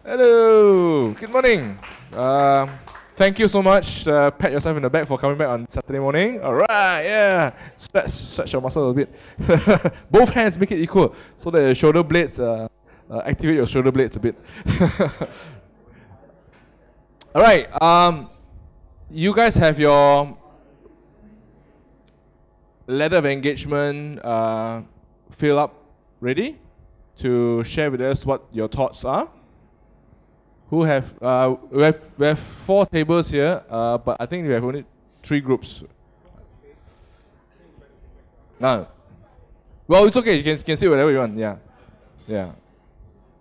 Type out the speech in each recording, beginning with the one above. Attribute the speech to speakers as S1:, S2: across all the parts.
S1: Hello, good morning. Thank you so much. Pat yourself in the back for coming back on Saturday morning. All right, yeah. Stretch your muscle a bit. Both hands make it equal so that your shoulder blades activate your shoulder blades a bit. All right. You guys have your letter of engagement fill up ready to share with us what your thoughts are. Who have we have 4 tables here, but I think we have only 3 groups. No. Well, it's okay. You can say whatever you want. Yeah, yeah.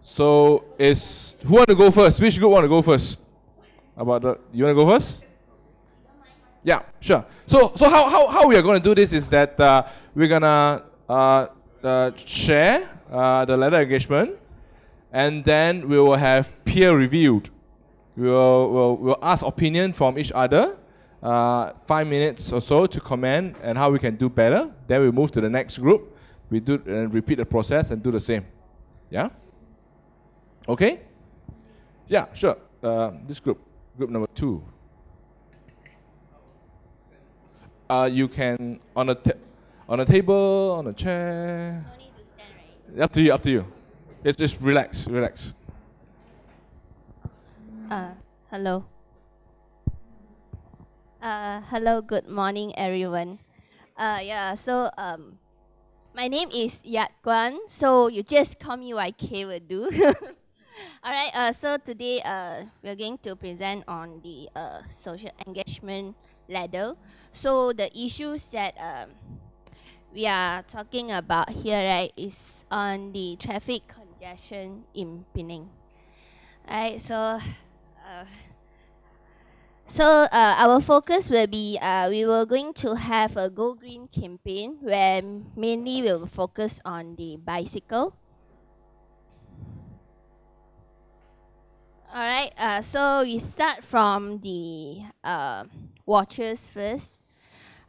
S1: So who want to go first? Which group want to go first? You want to go first? Yeah, sure. So how we are going to do this is that we're gonna share the letter engagement. And then we will have peer reviewed. We'll ask opinion from each other, 5 minutes or so to comment and how we can do better. Then we move to the next group. We do and repeat the process and do the same. Yeah? Okay? Yeah, sure. This group number 2. You can on a table, on a chair.
S2: No need to stand, right?
S1: Up to you. Just relax.
S2: Hello. Hello, good morning, everyone. My name is Yat Guan, so you just call me YK will do. Alright, so today we're going to present on the social engagement ladder. So the issues that we are talking about here, right, is on the traffic congestion in Penang. Right, so our focus will be we were going to have a Go Green campaign where mainly we will focus on the bicycle. Alright, so we start from the watchers first.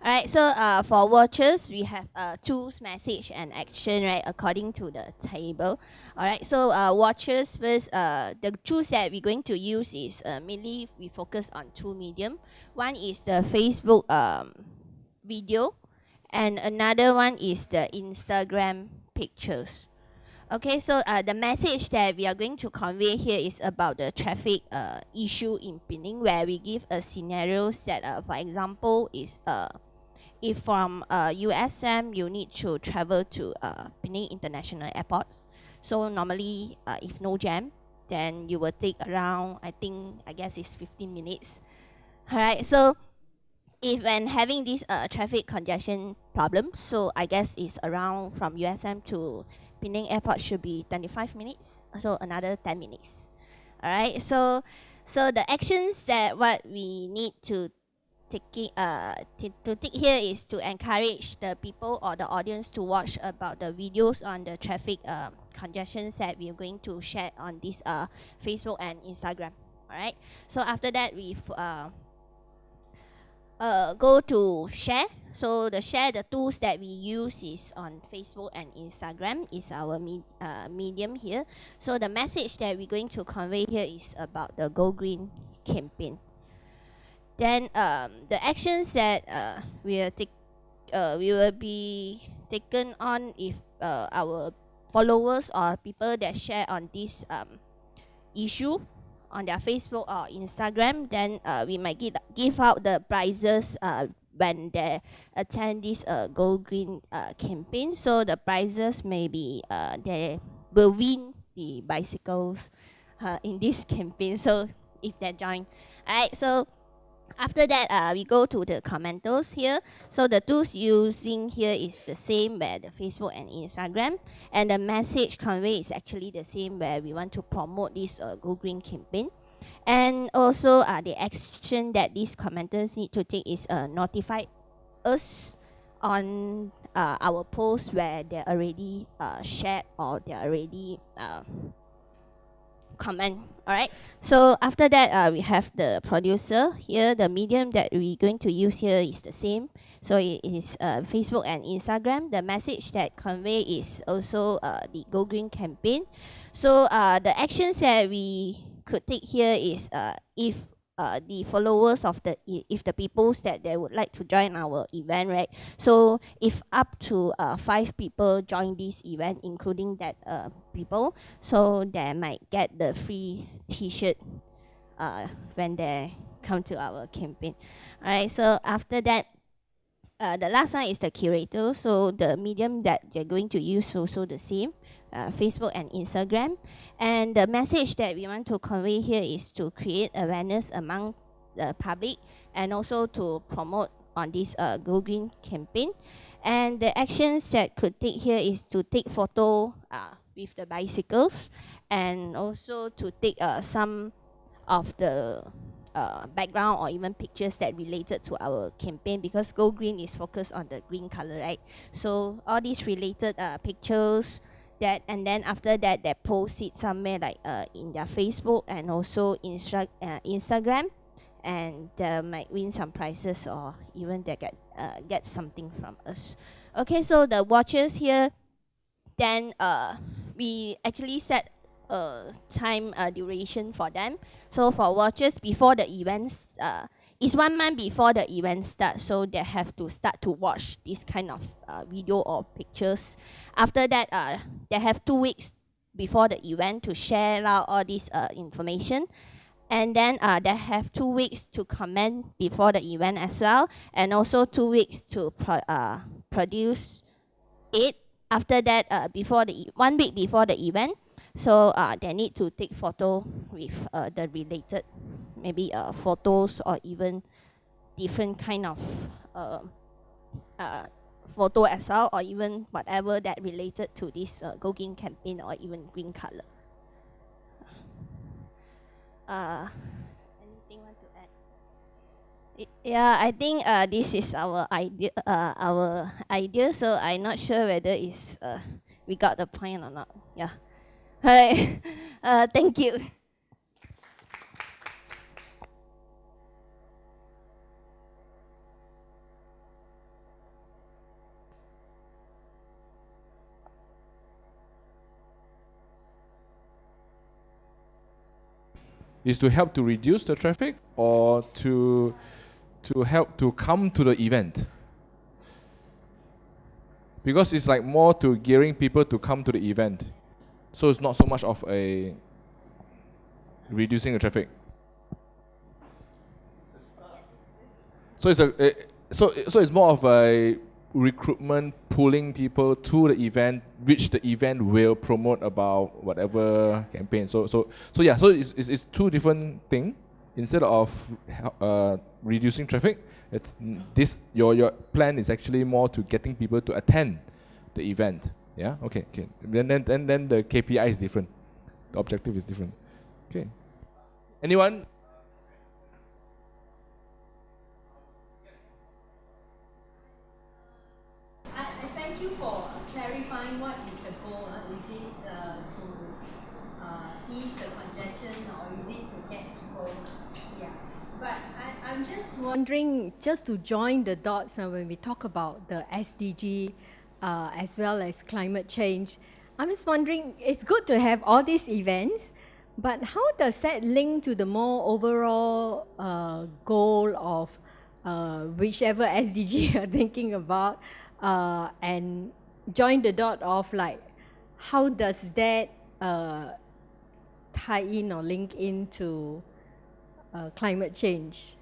S2: Alright, so for watchers, we have tools, message, and action, right, according to the table. Alright, so watchers first, the tools that we're going to use is mainly we focus on 2 medium. One is the Facebook video, and another one is the Instagram pictures. Okay, so the message that we are going to convey here is about the traffic issue in Penang, where we give a scenario that, for example, is if from USM you need to travel to Penang International Airport. So normally, if no jam, then you will take around, I guess it's 15 minutes. Alright, so if when having this traffic congestion problem, so I guess it's around from USM to Penang Airport should be 25 minutes, so another 10 minutes. Alright, so the actions that what we need to take here is to encourage the people or the audience to watch about the videos on the traffic congestions that we are going to share on this Facebook and Instagram. Alright, so after that we go to share. So the tools that we use is on Facebook and Instagram is our medium here. So the message that we're going to convey here is about the Go Green campaign. Then the actions that we will be taken on if our followers or people that share on this issue on their Facebook or Instagram, then we might give out the prizes when they attend this Go Green campaign. So the prizes may be they will win the bicycles in this campaign. So if they join, alright. So after that, we go to the commenters here. So the tools using here is the same where the Facebook and Instagram, and the message convey is actually the same where we want to promote this Go Green campaign. And also the action that these commenters need to take is notify us on our post where they already shared or they already comment. Alright, so after that we have the producer here. The medium that we're going to use here is the same, so it is Facebook and Instagram. The message that convey is also the Go Green campaign. So the actions that we could take here is if the followers of if the peoples that they would like to join our event, right? So if up to 5 people join this event, including that people, so they might get the free T-shirt when they come to our campaign. All right. So after that, the last one is the curator. So the medium that you're going to use also the same, Facebook and Instagram. And the message that we want to convey here is to create awareness among the public and also to promote on this Go Green campaign. And the actions that could take here is to take photo with the bicycles and also to take some of the background or even pictures that related to our campaign, because Go Green is focused on the green color, right? So all these related pictures that, and then after that they post it somewhere like in their Facebook and also Instagram, and they might win some prizes or even they get something from us. Okay, so the watches here, then we actually set a time duration for them. So for watches before the events, it's 1 month before the event starts, so they have to start to watch this kind of video or pictures. After that, they have 2 weeks before the event to share out all this information. And then they have 2 weeks to comment before the event as well, and also 2 weeks to produce it. After that, 1 week before the event, so they need to take photo with the related, maybe photos or even different kind of photo as well, or even whatever that related to this Go Green campaign or even green color. Anything want to add? Yeah, I think this is our idea. So I'm not sure whether it's we got the point or not. Yeah. All right. Thank you.
S1: Is to help to reduce the traffic or to help to come to the event? Because it's like more to gearing people to come to the event. So it's not so much of a reducing the traffic. So so it's more of a recruitment, pulling people to the event, which the event will promote about whatever campaign. So yeah. So it's two different things. Instead of reducing traffic, it's this your plan is actually more to getting people to attend the event. Yeah. Okay. Then the KPI is different. The objective is different. Okay. Anyone?
S3: I thank you for clarifying what is the goal. Is it to ease the congestion, or is it to get people? Yeah. But I'm just wondering, just to join the dots when we talk about the SDG as well as climate change, I'm just wondering, it's good to have all these events, but how does that link to the more overall goal of whichever SDG you're thinking about, and join the dot of like, how does that tie in or link into climate change?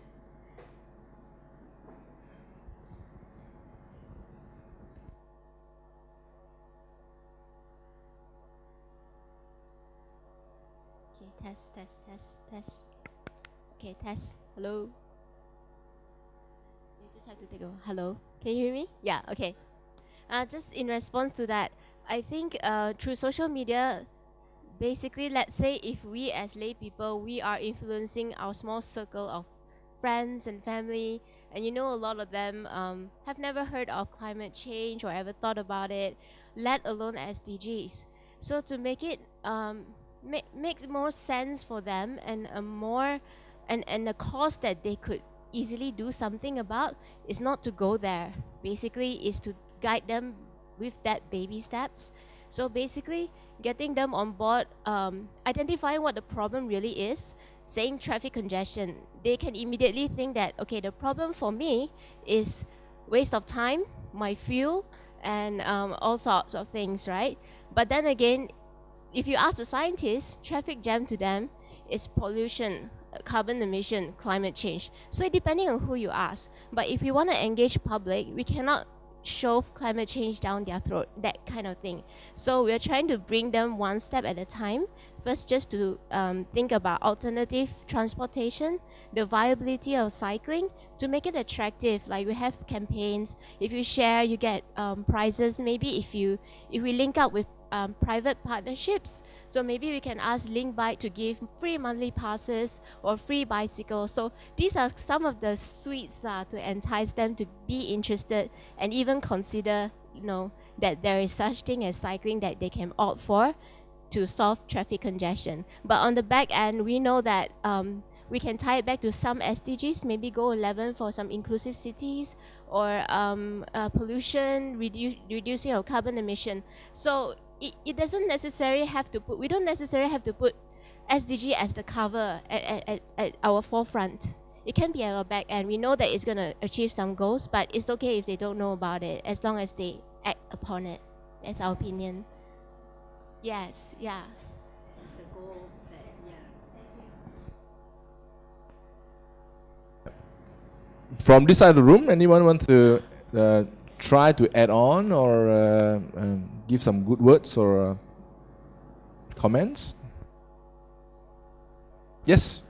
S2: Okay, test. Okay, test. Hello. You just have to take over. Hello. Can you hear me? Yeah. Okay. Just in response to that, I think through social media, basically, let's say if we as lay people, we are influencing our small circle of friends and family, and a lot of them have never heard of climate change or ever thought about it, let alone SDGs. So to make it makes more sense for them, and a cause that they could easily do something about is not to go there. Basically, is to guide them with that baby steps.
S4: So basically, getting them on board, identifying what the problem really is, saying traffic congestion, they can immediately think that, okay, the problem for me is waste of time, my fuel, and all sorts of things, right? But then again, if you ask the scientists, traffic jam to them is pollution, carbon emission, climate change. So depending on who you ask. But if we want to engage public, we cannot shove climate change down their throat, that kind of thing. So we're trying to bring them one step at a time. First, just to think about alternative transportation, the viability of cycling, to make it attractive. Like we have campaigns. If you share, you get prizes. Maybe if we link up with private partnerships, so maybe we can ask Linkbike to give free monthly passes or free bicycles. So these are some of the sweets to entice them to be interested and even consider, that there is such thing as cycling that they can opt for to solve traffic congestion. But on the back end, we know that we can tie it back to some SDGs, maybe goal 11 for some inclusive cities, or pollution, reducing of carbon emission. So it doesn't necessarily have to put, we don't necessarily have to put SDG as the cover at our forefront. It can be at our back end. We know that it's going to achieve some goals, but it's okay if they don't know about it, as long as they act upon it. That's our opinion. Yes, yeah.
S3: That's the goal.
S1: From this side of the room, anyone want to try to add on or give some good words or comments? Yes.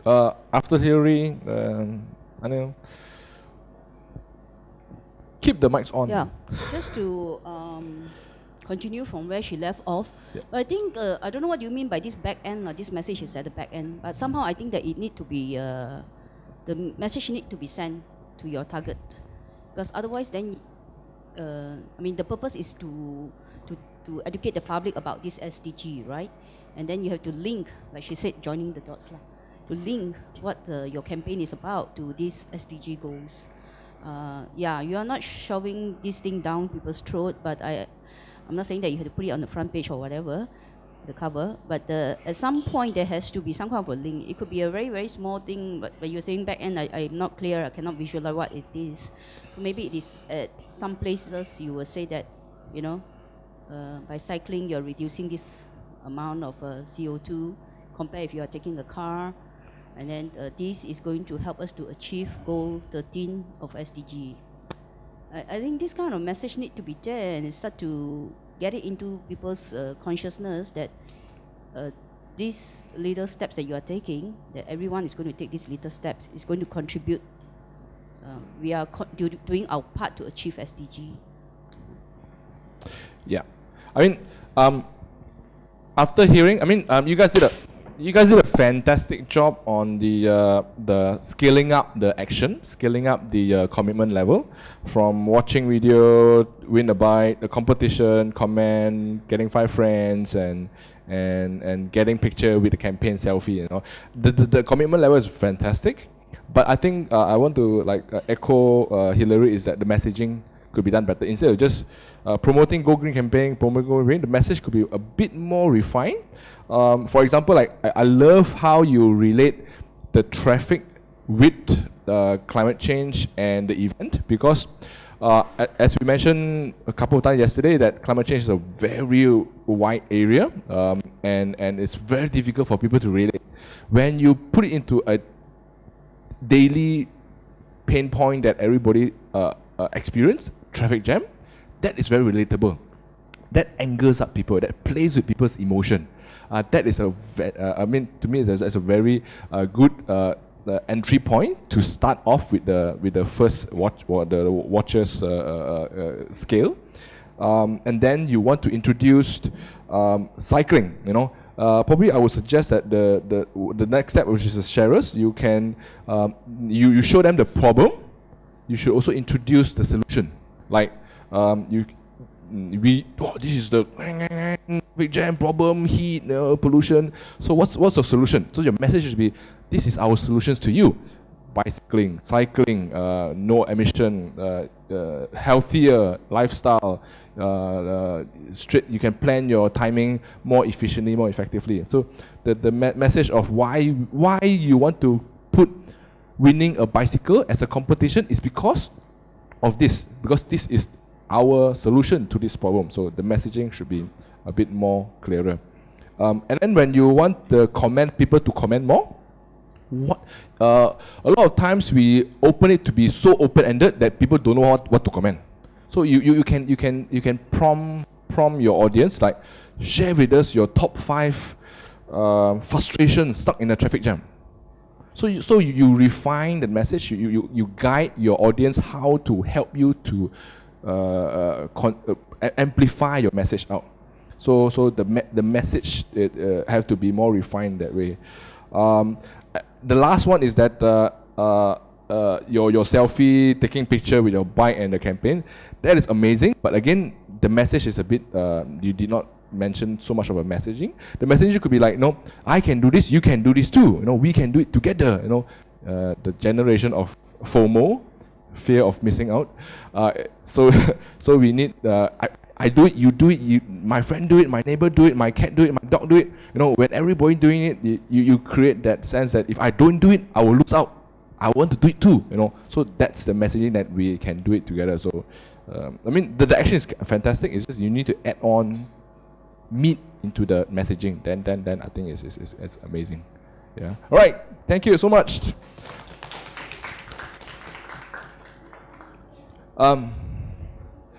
S1: After Hillary, I know. Keep the mics on.
S5: Yeah, just to continue from where she left off.
S1: Yeah.
S5: But I think, I don't know what you mean by this back end, this message is at the back end, but somehow I think that it need to be, the message need to be sent to your target. Because otherwise then, the purpose is to educate the public about this SDG, right? And then you have to link, like she said, joining the dots, to link what your campaign is about to these SDG goals. Yeah, you are not shoving this thing down people's throat, but I'm not saying that you have to put it on the front page or whatever, the cover, but at some point there has to be some kind of a link. It could be a very, very small thing, but you're saying back end, I'm not clear, I cannot visualize what it is. Maybe it is at some places you will say that, by cycling you're reducing this amount of CO2 compared if you are taking a car, and then this is going to help us to achieve goal 13 of SDG. I think this kind of message need to be there and start to get it into people's consciousness that these little steps that you are taking, that everyone is going to take these little steps, is going to contribute. We are doing our part to achieve SDG.
S1: Yeah, after hearing, you guys did a fantastic job on the scaling up the action, scaling up the commitment level, from watching video, win a bite, the competition, comment, getting 5 friends, and getting picture with the campaign selfie. The commitment level is fantastic, but I think I want to echo Hillary, is that the messaging could be done better. Instead of just promoting Go Green campaign, promoting Go Green, the message could be a bit more refined. For example, I love how you relate the traffic with climate change and the event, because as we mentioned a couple of times yesterday, that climate change is a very wide area, and it's very difficult for people to relate. When you put it into a daily pain point that everybody experience, traffic jam, that is very relatable. That angers up people, that plays with people's emotion. That is to me, that's a very good entry point to start off with the first watchers scale, and then you want to introduce cycling. Probably I would suggest that the next step, which is the sharers, you can you show them the problem. You should also introduce the solution. This is the big jam problem, heat, pollution. So what's the solution? So your message should be, this is our solutions to you. bicycling, cycling, no emission, healthier lifestyle. You can plan your timing more efficiently, more effectively. So the message of why you want to put winning a bicycle as a competition is because of this, because this is our solution to this problem. So the messaging should be a bit more clearer. And then when you want the people to comment more, a lot of times we open it to be so open-ended that people don't know what to comment. So you can prompt your audience, like, share with us your top 5 frustrations stuck in a traffic jam. So you refine the message. You guide your audience how to help you to amplify your message out. So the message has to be more refined that way. The last one is that your selfie taking picture with your bike and the campaign. That is amazing, but again, the message is a bit, you did not mention so much of a messaging. The messaging could be like, no, I can do this, you can do this too. We can do it together. The generation of FOMO, fear of missing out. So we need, I do it, you do it, my friend do it, my neighbor do it, my cat do it, my dog do it. When everybody doing it, you create that sense that if I don't do it, I will lose out. I want to do it too. So that's the messaging that we can do it together. So the action is fantastic. It's just you need to add on meat into the messaging. Then I think it's amazing. Yeah. All right. Thank you so much.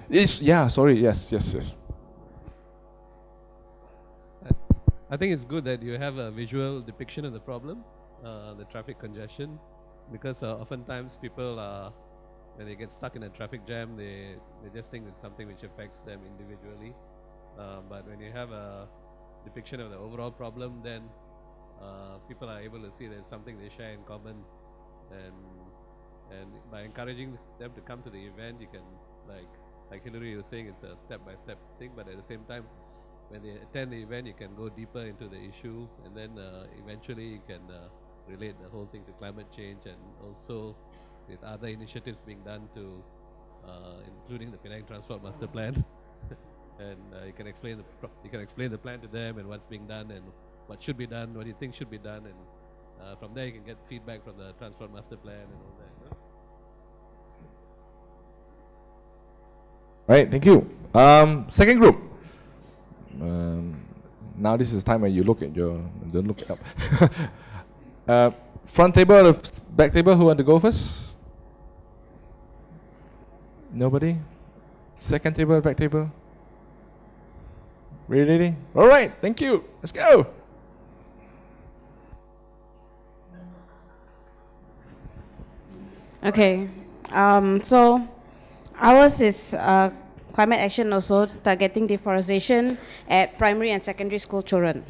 S1: Yes.
S6: I think it's good that you have a visual depiction of the problem, the traffic congestion, because oftentimes people, when they get stuck in a traffic jam, they just think it's something which affects them individually. But when you have a depiction of the overall problem, then people are able to see there's something they share in common, and by encouraging them to come to the event, you can, like Hilary was saying, it's a step-by-step thing, but at the same time, when they attend the event, you can go deeper into the issue, and then eventually you can relate the whole thing to climate change, and also with other initiatives being done to, including the Penang Transport Master Plan, and you can explain the plan to them and what's being done and what should be done, what do you think should be done, and from there you can get feedback from the Transport Master Plan and all that.
S1: Right, thank you. Second group. Now this is time when you look at don't look it up. Front table or back table, who want to go first? Nobody? Second table, back table? Ready? All right, thank you. Let's go.
S7: Okay, so ours is climate action also targeting deforestation at primary and secondary school children.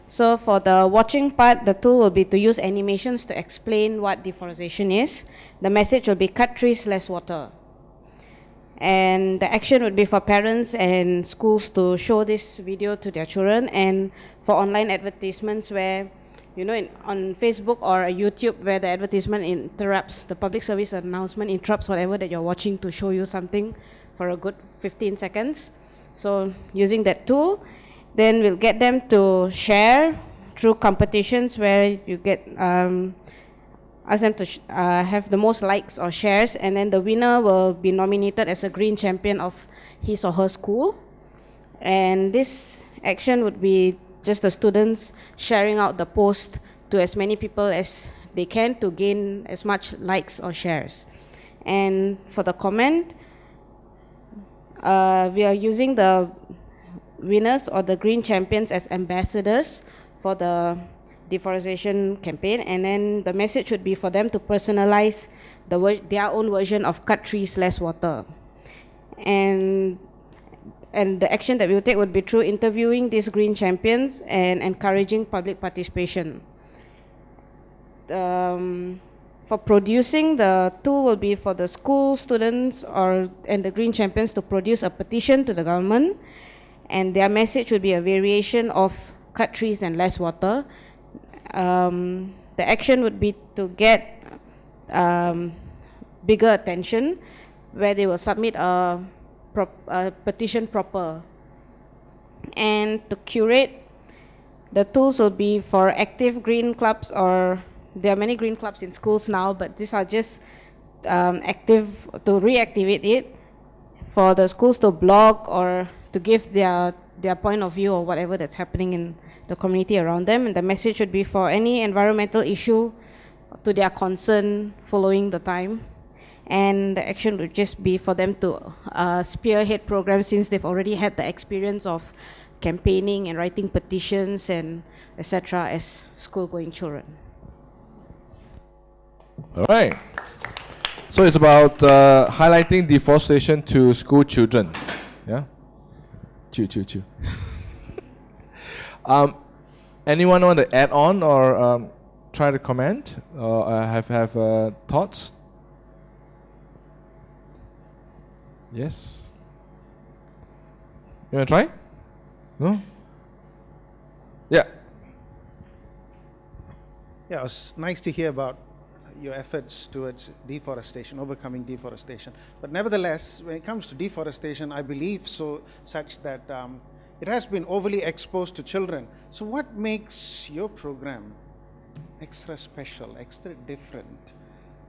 S7: So for the watching part, the tool will be to use animations to explain what deforestation is. The message will be cut trees, less water. And the action would be for parents and schools to show this video to their children, and for online advertisements where, on Facebook or YouTube, where the advertisement interrupts, the public service announcement interrupts whatever that you're watching to show you something for a good 15 seconds. So using that tool, then we'll get them to share through competitions where you get ask them to have the most likes or shares, and then the winner will be nominated as a green champion of his or her school. And this action would be just the students sharing out the post to as many people as they can to gain as much likes or shares. And for the comment, we are using the winners or the green champions as ambassadors for the deforestation campaign, and then the message would be for them to personalize their own version of cut trees, less water. And the action that we'll take would be through interviewing these green champions and encouraging public participation. For producing, the tool will be for the school students and the green champions to produce a petition to the government, and their message would be a variation of cut trees and less water. The action would be to get bigger attention, where they will submit a petition proper. And to curate, the tools will be for active green clubs, or there are many green clubs in schools now, but these are just active to reactivate it, for the schools to blog or to give their point of view or whatever that's happening in the community around them. And the message should be for any environmental issue to their concern following the time. And the action would just be for them to spearhead programs, since they've already had the experience of campaigning and writing petitions and etc. as school-going children.
S1: All right. So it's about highlighting deforestation to school children. Yeah? Chew. Anyone want to add on or try to comment or have thoughts? Yes? You want to try? No? Yeah.
S8: Yeah, it was nice to hear about your efforts towards deforestation, overcoming deforestation. But nevertheless, when it comes to deforestation, I believe such that it has been overly exposed to children. So what makes your program extra special, extra different?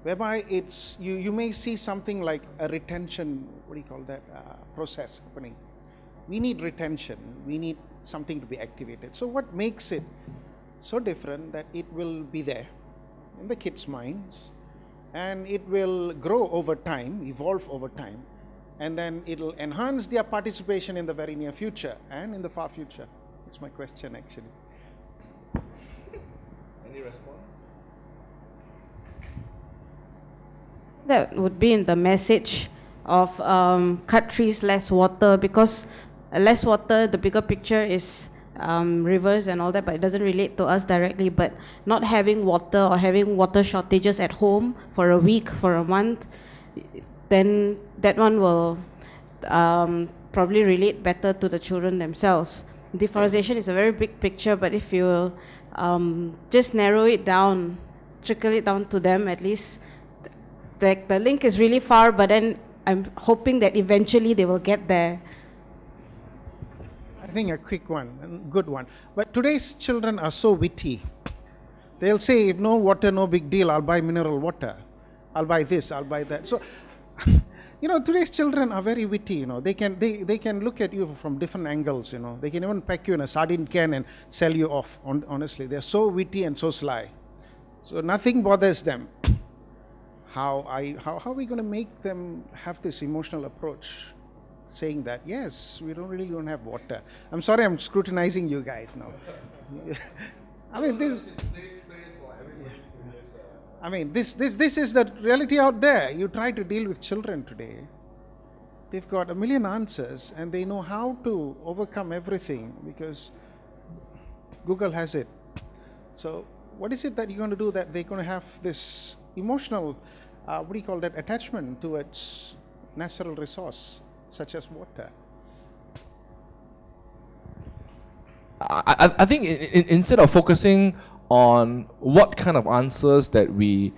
S8: Whereby it's, you may see something like a retention, process happening. We need retention, we need something to be activated. So what makes it so different that it will be there in the kids' minds, and it will grow over time, evolve over time, and then it'll enhance their participation in the very near future and in the far future? That's my question, actually.
S1: Any response?
S7: That would be in the message of cut trees, less water, because less water, the bigger picture is rivers and all that, but it doesn't relate to us directly. But not having water or having water shortages at home for a week, for a month, then that one will probably relate better to the children themselves. Deforestation is a very big picture, but if you just narrow it down, trickle it down to them, at least the link is really far, but then I'm hoping that eventually they will get there.
S8: I think a quick one, a good one. But today's children are so witty. They'll say, if no water, no big deal, I'll buy mineral water. I'll buy this, I'll buy that. So, today's children are very witty, They can look at you from different angles, They can even pack you in a sardine can and sell you off, honestly. They're so witty and so sly. So nothing bothers them. How are we going to make them have this emotional approach, saying that, yes, we don't have water? I'm sorry, I'm scrutinizing you guys now. I mean, this is the reality out there. You try to deal with children today. They've got a million answers, and they know how to overcome everything because Google has it. So what is it that you're going to do that they're going to have this emotional attachment towards natural resource such as water?
S1: I think instead of focusing on what kind of answers that we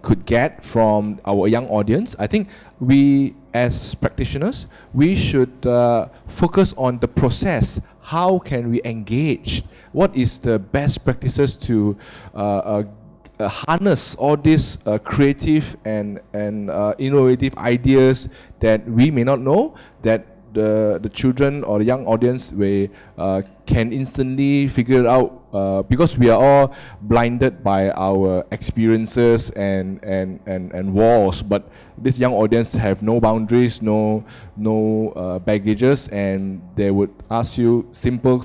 S1: could get from our young audience, I think we as practitioners, we should focus on the process. How can we engage? What is the best practices to harness all these creative and innovative ideas that we may not know, that the children or the young audience can instantly figure it out because we are all blinded by our experiences and walls. But this young audience have no boundaries, no baggages, and they would ask you simple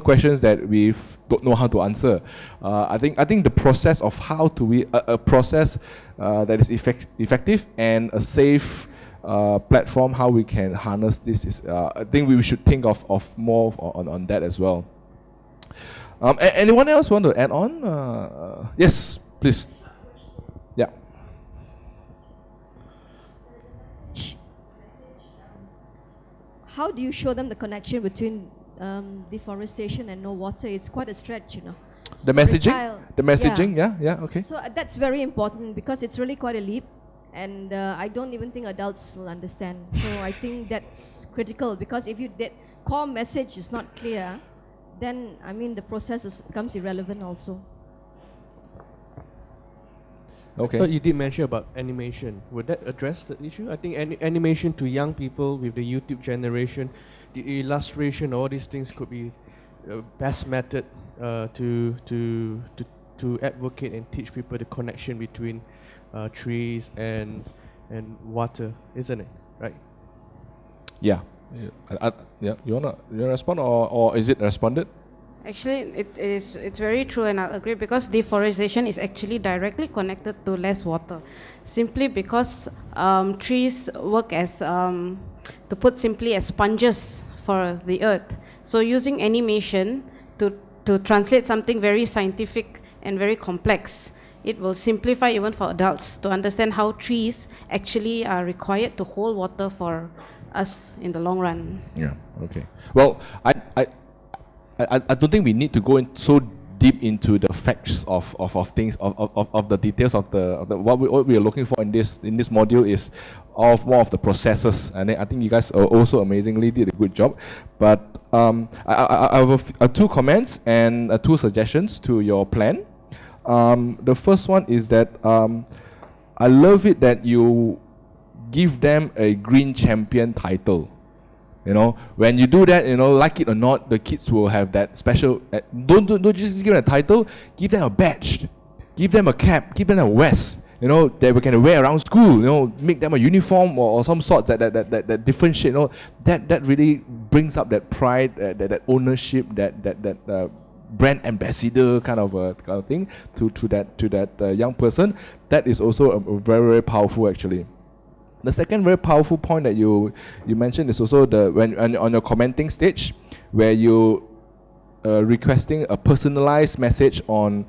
S1: questions that we don't know how to answer. I think the process of how to a process that is effective and a safe platform, how we can harness this is, I think we should think of more on that as well. Anyone else want to add on? Yes, please. Yeah.
S9: How do you show them the connection between deforestation and no water? It's quite a stretch,
S1: The
S9: for a
S1: messaging?
S9: child.
S1: The messaging, yeah, okay.
S9: So that's very important because it's really quite a leap, and I don't even think adults will understand. So I think that's critical because if that core message is not clear, then I mean the process becomes irrelevant also.
S1: Okay.
S10: But you did mention about animation. Would that address the issue? I think animation to young people with the YouTube generation, the illustration, all these things could be best method to advocate and teach people the connection between trees and water, isn't it? Right?
S1: Yeah. Yeah. You wanna respond or is it responded?
S7: Actually, it's very true, and I agree, because deforestation is actually directly connected to less water, simply because trees work as, to put simply, as sponges for the earth. So using animation to translate something very scientific and very complex, it will simplify even for adults to understand how trees actually are required to hold water for us in the long run.
S1: Yeah. Okay. Well, I don't think we need to go in so deep into the facts of things of the details of the what we are looking for in this module is more of the processes, and I think you guys also amazingly did a good job. But I have two comments and two suggestions to your plan. The first one is that I love it that you give them a green champion title. You know, when you do that, you know, like it or not, the kids will have that special. Don't just give them a title. Give them a badge, give them a cap, give them a vest. You know, that we can wear around school. You know, make them a uniform or some sort that differentiate. You know, that really brings up that pride, that ownership, that brand ambassador kind of thing to that young person. That is also a very, very powerful actually. The second very powerful point that you mentioned is also when on your commenting stage, where you requesting a personalized message on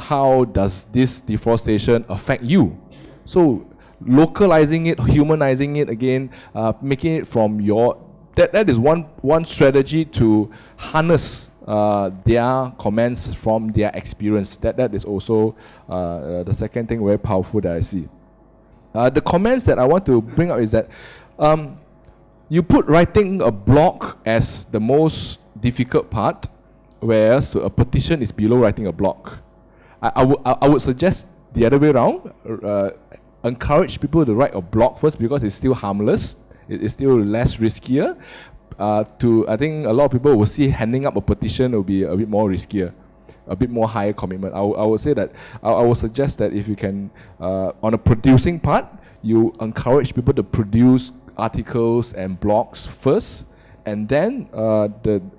S1: how does this deforestation affect you. So localizing it, humanizing it again, making it from your that is one strategy to harness their comments from their experience. That is also the second thing very powerful that I see. The comments that I want to bring up is that you put writing a blog as the most difficult part, whereas a petition is below writing a blog. I would suggest the other way around. Encourage people to write a blog first because it's still harmless. It is still less riskier. I think a lot of people will see handing up a petition will be a bit more riskier, a bit more higher commitment. I would say that I would suggest that if you can, on a producing part, you encourage people to produce articles and blogs first, and then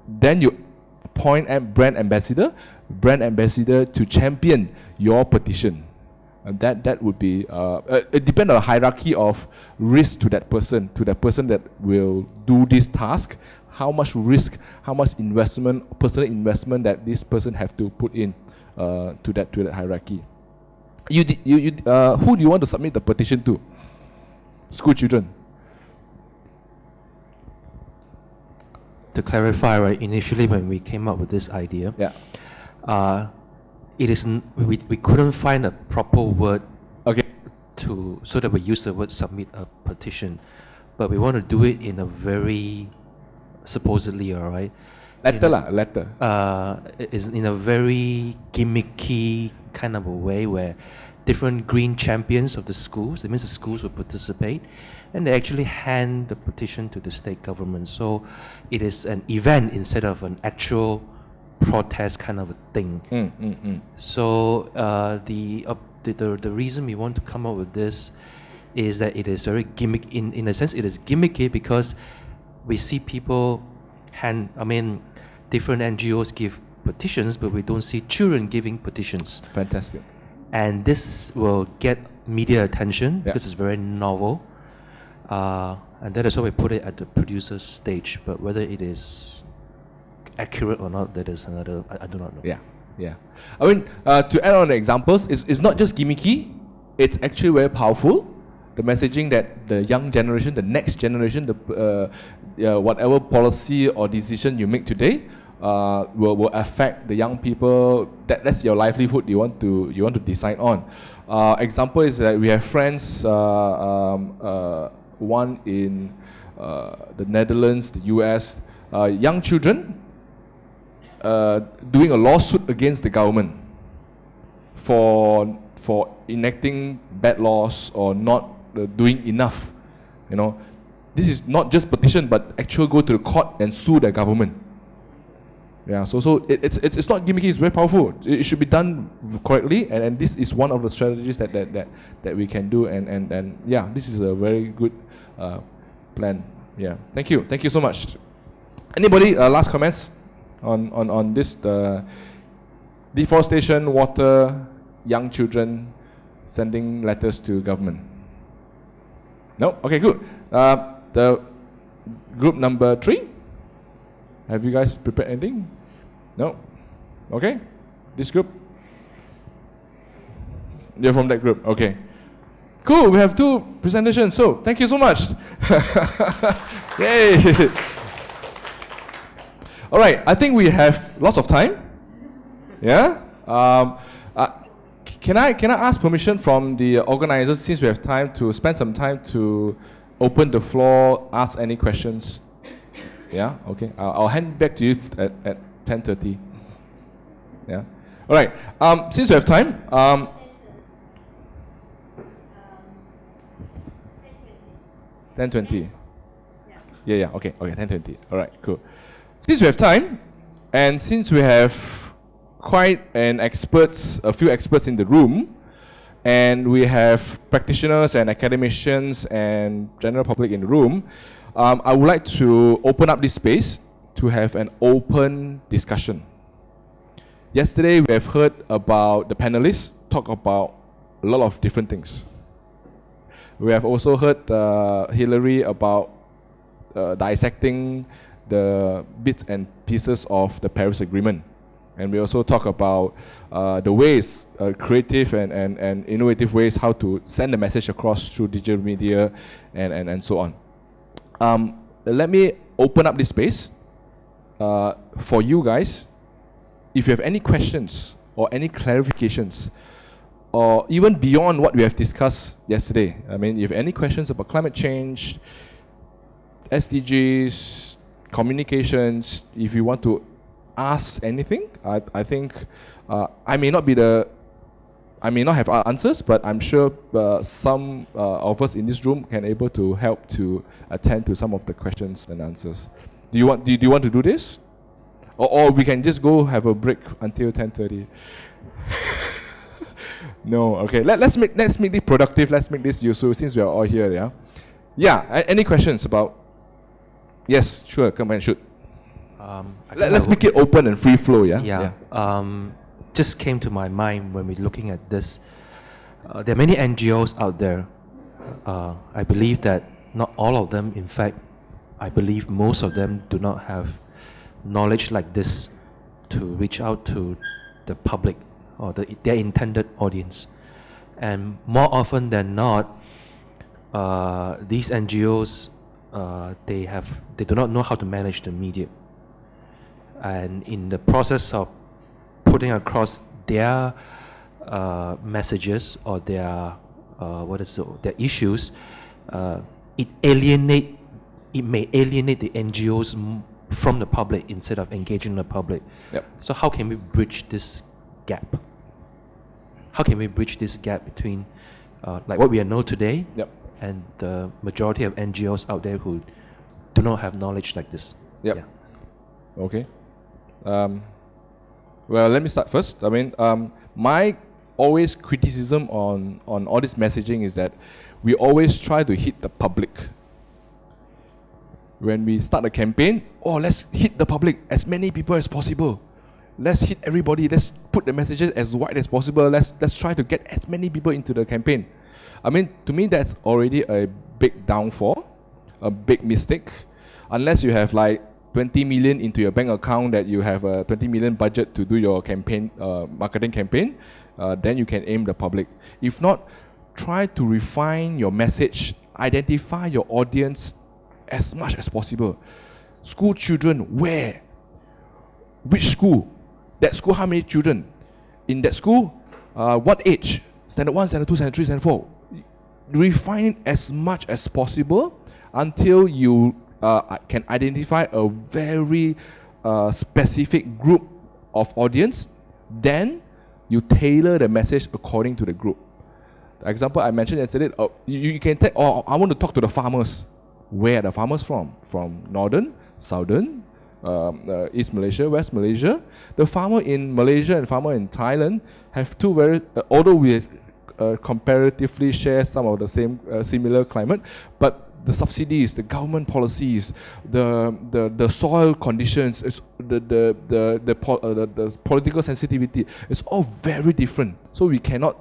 S1: then you appoint a brand ambassador to champion your petition. And that would be it depends on the hierarchy of risk to that person that will do this task. How much risk, how much investment, personal investment that this person have to put in to that hierarchy. Who do you want to submit the petition to? School children.
S11: To clarify, right, initially when we came up with this idea, it is we couldn't find a proper word so that we use the word submit a petition, but we want to do it in a very supposedly, all right,
S1: letter.
S11: Is in a very gimmicky kind of a way where different green champions of the schools, that means the schools will participate, and they actually hand the petition to the state government. So it is an event instead of an actual protest kind of a thing. So the reason we want to come up with this is that it is very gimmick. In a sense, it is gimmicky because we see people different NGOs give petitions, but we don't see children giving petitions.
S1: Fantastic.
S11: And this will get media attention because it's very novel. And that is why we put it at the producer's stage. But whether it is accurate or not, that is another, I do not know.
S1: Yeah. I mean, to add on the examples, it's not just gimmicky, it's actually very powerful. The messaging that the young generation, the next generation, whatever policy or decision you make today will affect the young people. That's your livelihood you want to decide on. Example is that we have friends, one in the Netherlands, the US, young children doing a lawsuit against the government for enacting bad laws or not doing enough. You know, this is not just petition, but actually go to the court and sue the government. Yeah, so it's not gimmicky. It's very powerful. It should be done correctly, and this is one of the strategies that we can do. And yeah, this is a very good plan. Yeah, thank you so much. Anybody last comments on this deforestation, water, young children sending letters to government? No? Okay, good. The group number 3. Have you guys prepared anything? No? Okay. This group? You're from that group. Okay. Cool. We have 2 presentations. So, thank you so much. Yay. All right. I think we have lots of time. Yeah? Can I ask permission from the organizers, since we have time, to spend some time to open the floor, ask any questions? Yeah? Okay. I'll hand back to you at 10:30. Yeah? All right. Since we have time, 10:20. Yeah. Okay. 10:20. All right. Cool. Since we have time, and since we have quite a few experts in the room, and we have practitioners and academicians and general public in the room, I would like to open up this space to have an open discussion. Yesterday, we have heard about the panelists talk about a lot of different things. We have also heard Hillary about dissecting the bits and pieces of the Paris Agreement. And we also talk about the ways, creative and innovative ways, how to send the message across through digital media and so on. Let me open up this space for you guys. If you have any questions or any clarifications, or even beyond what we have discussed yesterday, I mean, if you have any questions about climate change, SDGs, communications, if you want to ask anything, I think I may not have answers, but I'm sure some of us in this room can able to help to attend to some of the questions and answers. Do you want to do this, or we can just go have a break until 10:30? No, okay. Let's make this productive. Let's make this useful since we are all here. Yeah, yeah. Any questions about? Yes, sure. Come and shoot. Let's make it open and free flow. Yeah.
S11: Just came to my mind when we're looking at this. There are many NGOs out there. I believe that not all of them, in fact, I believe most of them do not have knowledge like this to reach out to the public or their intended audience. And more often than not, these NGOs, they do not know how to manage the media. And in the process of putting across their messages or their issues, it may alienate the NGOs from the public instead of engaging the public.
S1: Yep.
S11: So how can we bridge this gap? How can we bridge this gap between like what we know today
S1: Yep.
S11: and the majority of NGOs out there who do not have knowledge like this?
S1: Yep.
S11: Yeah.
S1: Okay. Well, let me start first. I mean, my always criticism on all this messaging is that we always try to hit the public. When we start a campaign, let's hit the public, as many people as possible. Let's hit everybody. Let's put the messages as wide as possible. Let's try to get as many people into the campaign. I mean, to me, that's already a big downfall, a big mistake. Unless you have like 20 million into your bank account, that you have a 20 million budget to do your campaign, marketing campaign, then you can aim the public. If not, try to refine your message, identify your audience as much as possible. School children, where? which school, that school how many children, in that school, what age, standard 1, standard 2, standard 3, standard 4. Refine it as much as possible until you can identify a very specific group of audience. Then you tailor the message according to the group. The example I mentioned yesterday, you can take, I want to talk to the farmers. Where are the farmers from? From northern, southern, East Malaysia, West Malaysia. The farmer in Malaysia and farmer in Thailand have two very, although we comparatively share some of the same similar climate, but the subsidies, the government policies, the soil conditions, the political sensitivity, it's all very different. So we cannot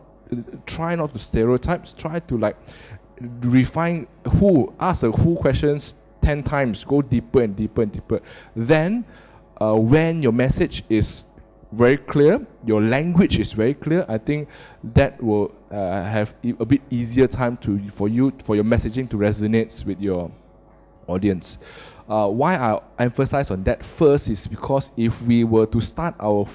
S1: try not to stereotypes, try to like refine ask the who questions 10 times, go deeper and deeper and deeper. Then when your message is very clear, your language is very clear, I think that will have a bit easier time for your messaging to resonate with your audience. Why I emphasize on that first is because if we were to start our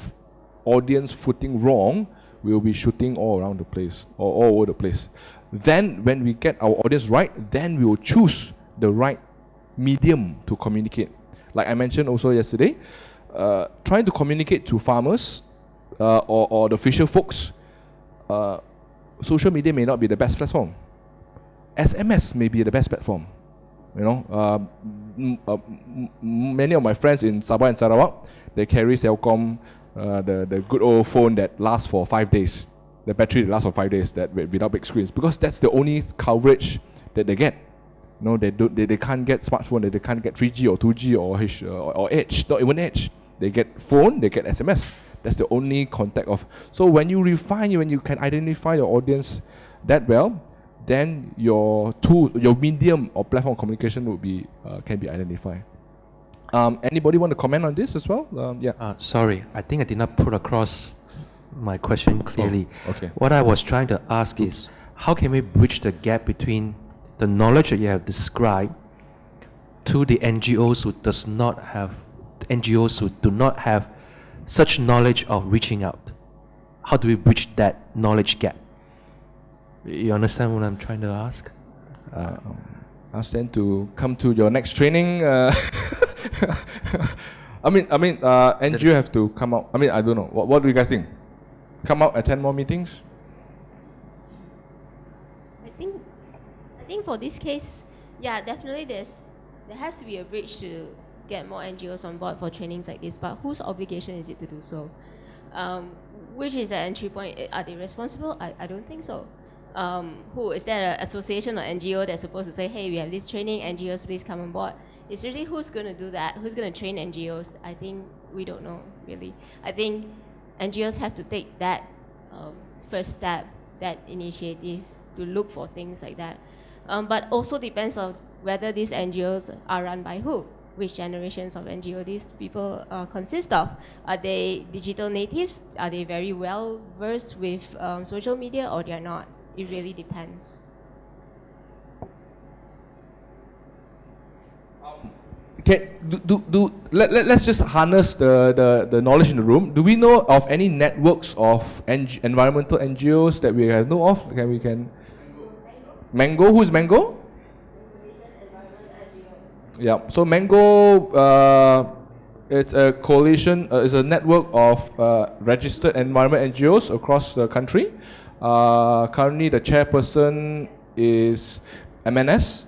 S1: audience footing wrong, we will be shooting all around the place, or all over the place. Then when we get our audience right, then we will choose the right medium to communicate. Like I mentioned also yesterday, trying to communicate to farmers or the fisher folks, social media may not be the best platform. SMS may be the best platform. You know, many of my friends in Sabah and Sarawak, they carry Celcom, the good old phone that lasts for 5 days. The battery that lasts for 5 days that without big screens, because that's the only coverage that they get. No, they can't get smartphone, they can't get 3G or 2G or Edge, not even Edge. They get phone, they get SMS. That's the only contact of. So when you refine, when you can identify your audience that well, then your tool, your medium or platform of communication would be can be identified. Anybody want to comment on this as well? Yeah.
S11: Sorry, I think I did not put across my question clearly.
S1: Oh, okay.
S11: What I was trying to ask is, how can we bridge the gap between the knowledge that you have described to the NGOs who do not have such knowledge of reaching out? How do we bridge that knowledge gap? You understand what I'm trying to ask?
S1: Ask them to come to your next training. NGO have to come out. I don't know. What do you guys think? Come out, attend more meetings?
S4: I think for this case, yeah, definitely there has to be a bridge to get more NGOs on board for trainings like this, but whose obligation is it to do so? Which is the entry point? Are they responsible? I don't think so. Who is there, an association or NGO that's supposed to say, hey, we have this training, NGOs please come on board? It's really who's going to do that, who's going to train NGOs? I think we don't know, really. I think NGOs have to take that first step, that initiative to look for things like that. But also depends on whether these NGOs are run by who, which generations of NGO these people consist of. Are they digital natives? Are they very well versed with social media, or they are not? It really depends.
S1: Okay, let's just harness the knowledge in the room. Do we know of any networks of environmental NGOs that we know of? Okay, we can. Mango, who's Mango? Yeah, so Mango, it's a coalition, it's a network of registered environment NGOs across the country. Currently, the chairperson is MNS.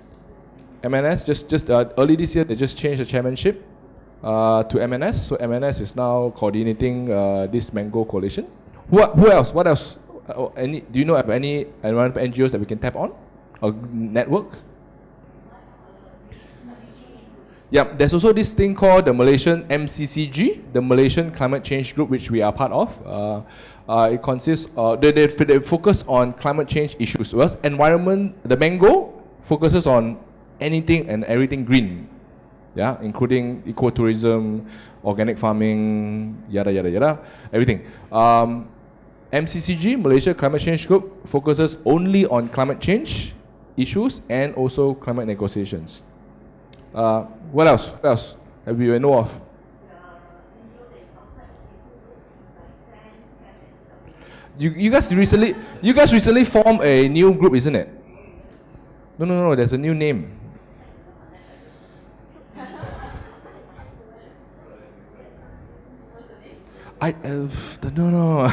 S1: MNS just early this year they just changed the chairmanship to MNS. So MNS is now coordinating this Mango coalition. Who else? What else? Do you know of any environmental NGOs that we can tap on? A network? Yeah, there's also this thing called the Malaysian MCCG, the Malaysian Climate Change Group, which we are part of. It consists, they focus on climate change issues. Whereas environment, the Mango focuses on anything and everything green, yeah, including ecotourism, organic farming, yada yada yada, everything. MCCG, Malaysia Climate Change Group, focuses only on climate change issues and also climate negotiations. What else? What else have we know of? You guys recently formed a new group, isn't it? No. There's a new name. No.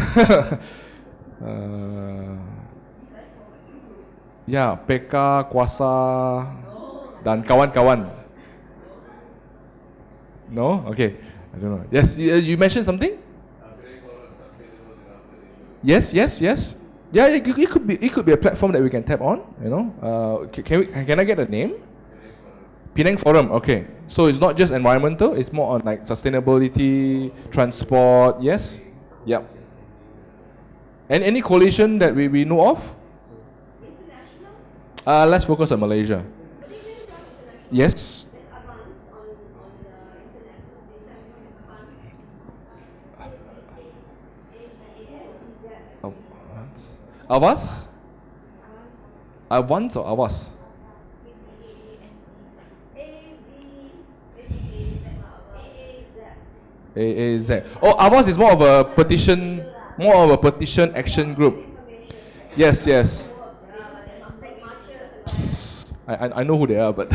S1: Ya, PK, Kuasa, dan kawan-kawan. No? Okay. I don't know. Yes, you mentioned something? Yes. Yeah, it could be a platform that we can tap on. You know, can I get a name? Penang Forum. Okay, so it's not just environmental; it's more on like sustainability, transport. Yes. Yep. And any coalition that we know of? Let's focus on Malaysia. Yes. Avas? Avans or Avas? AAZ. Oh, Avas is more of a petition action group. Yes. I know who they are, but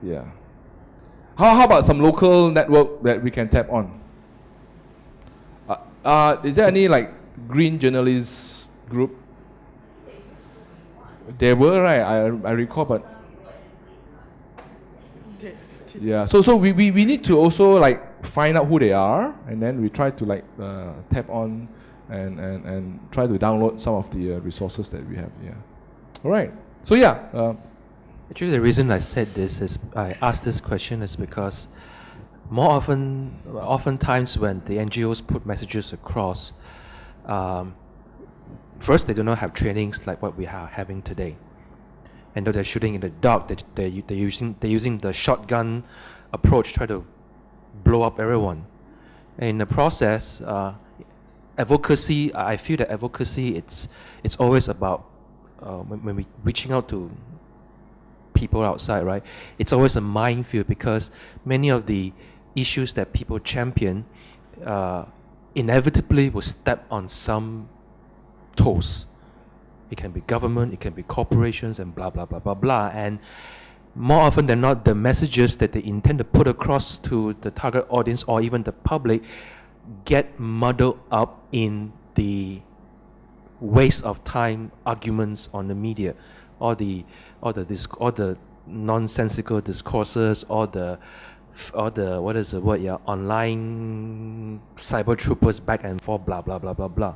S1: yeah. How about some local network that we can tap on? Is there any like green journalists group? There were, right? I recall, but yeah. So we need to also like find out who they are, and then we try to like tap on and try to download some of the resources that we have. Yeah. All right. So yeah.
S11: Actually, the reason I said this is I asked this question is because oftentimes when the NGOs put messages across, first they do not have trainings like what we are having today, and though they're shooting in the dark, they're using the shotgun approach, try to blow up everyone. And in the process, advocacy. I feel that advocacy it's always about when we reaching out to people outside, right? It's always a minefield because many of the issues that people champion inevitably will step on some toes. It can be government, it can be corporations, and blah blah blah blah blah. And more often than not, the messages that they intend to put across to the target audience or even the public get muddled up in the waste of time arguments on the media, or the nonsensical discourses, or the what is the word? Yeah, online cyber troopers back and forth, blah blah blah blah blah.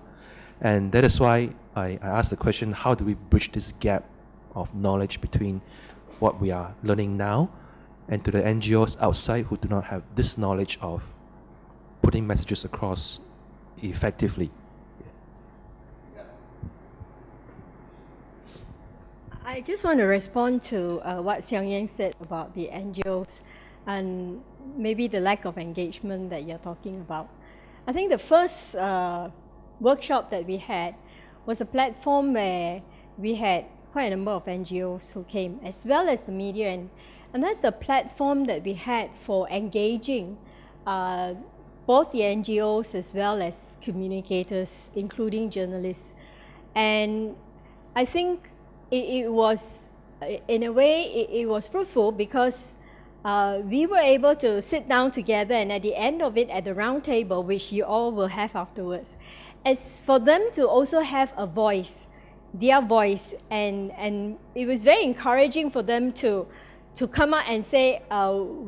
S11: And that is why I asked the question: how do we bridge this gap of knowledge between what we are learning now and to the NGOs outside who do not have this knowledge of putting messages across effectively?
S3: I just want to respond to what Xiang Yang said about the NGOs and maybe the lack of engagement that you're talking about. I think the first workshop that we had was a platform where we had quite a number of NGOs who came, as well as the media, and that's the platform that we had for engaging both the NGOs as well as communicators, including journalists. And I think it was, in a way, it was fruitful because we were able to sit down together, and at the end of it, at the round table, which you all will have afterwards, as for them to also have a voice, their voice, and it was very encouraging for them to come out and say,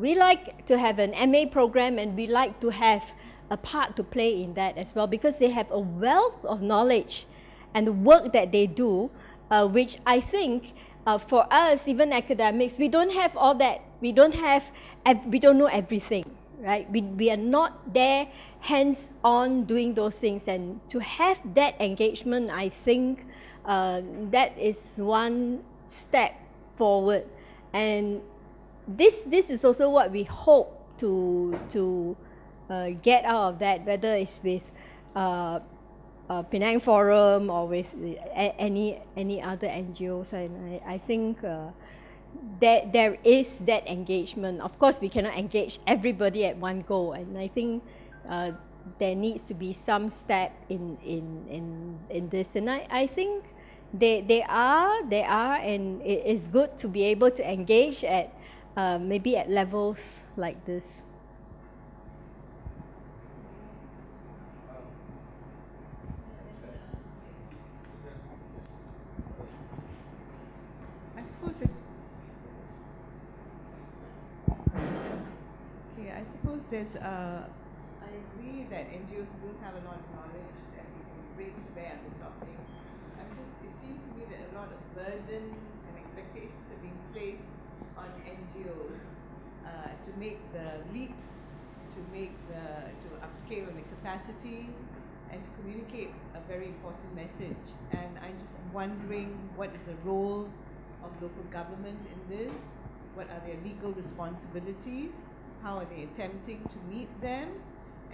S3: we like to have an MA program and we like to have a part to play in that as well, because they have a wealth of knowledge and the work that they do, which I think for us, even academics, we don't have all that. We don't know everything, right? We are not there hands-on doing those things, and to have that engagement, I think that is one step forward. And this is also what we hope to get out of that, whether it's with Penang Forum or with any other NGOs. And I think there is that engagement. Of course, we cannot engage everybody at one go, and I think there needs to be some step in this. And I think they are, and it is good to be able to engage at maybe at levels like this.
S12: I suppose there's, I agree that NGOs will have a lot of knowledge that we can bring to bear on the topic. It seems to me that a lot of burden and expectations are being placed on NGOs to make the leap, to upscale on the capacity, and to communicate a very important message. And I'm just wondering, what is the role of local government in this? What are their legal responsibilities? How are they attempting to meet them?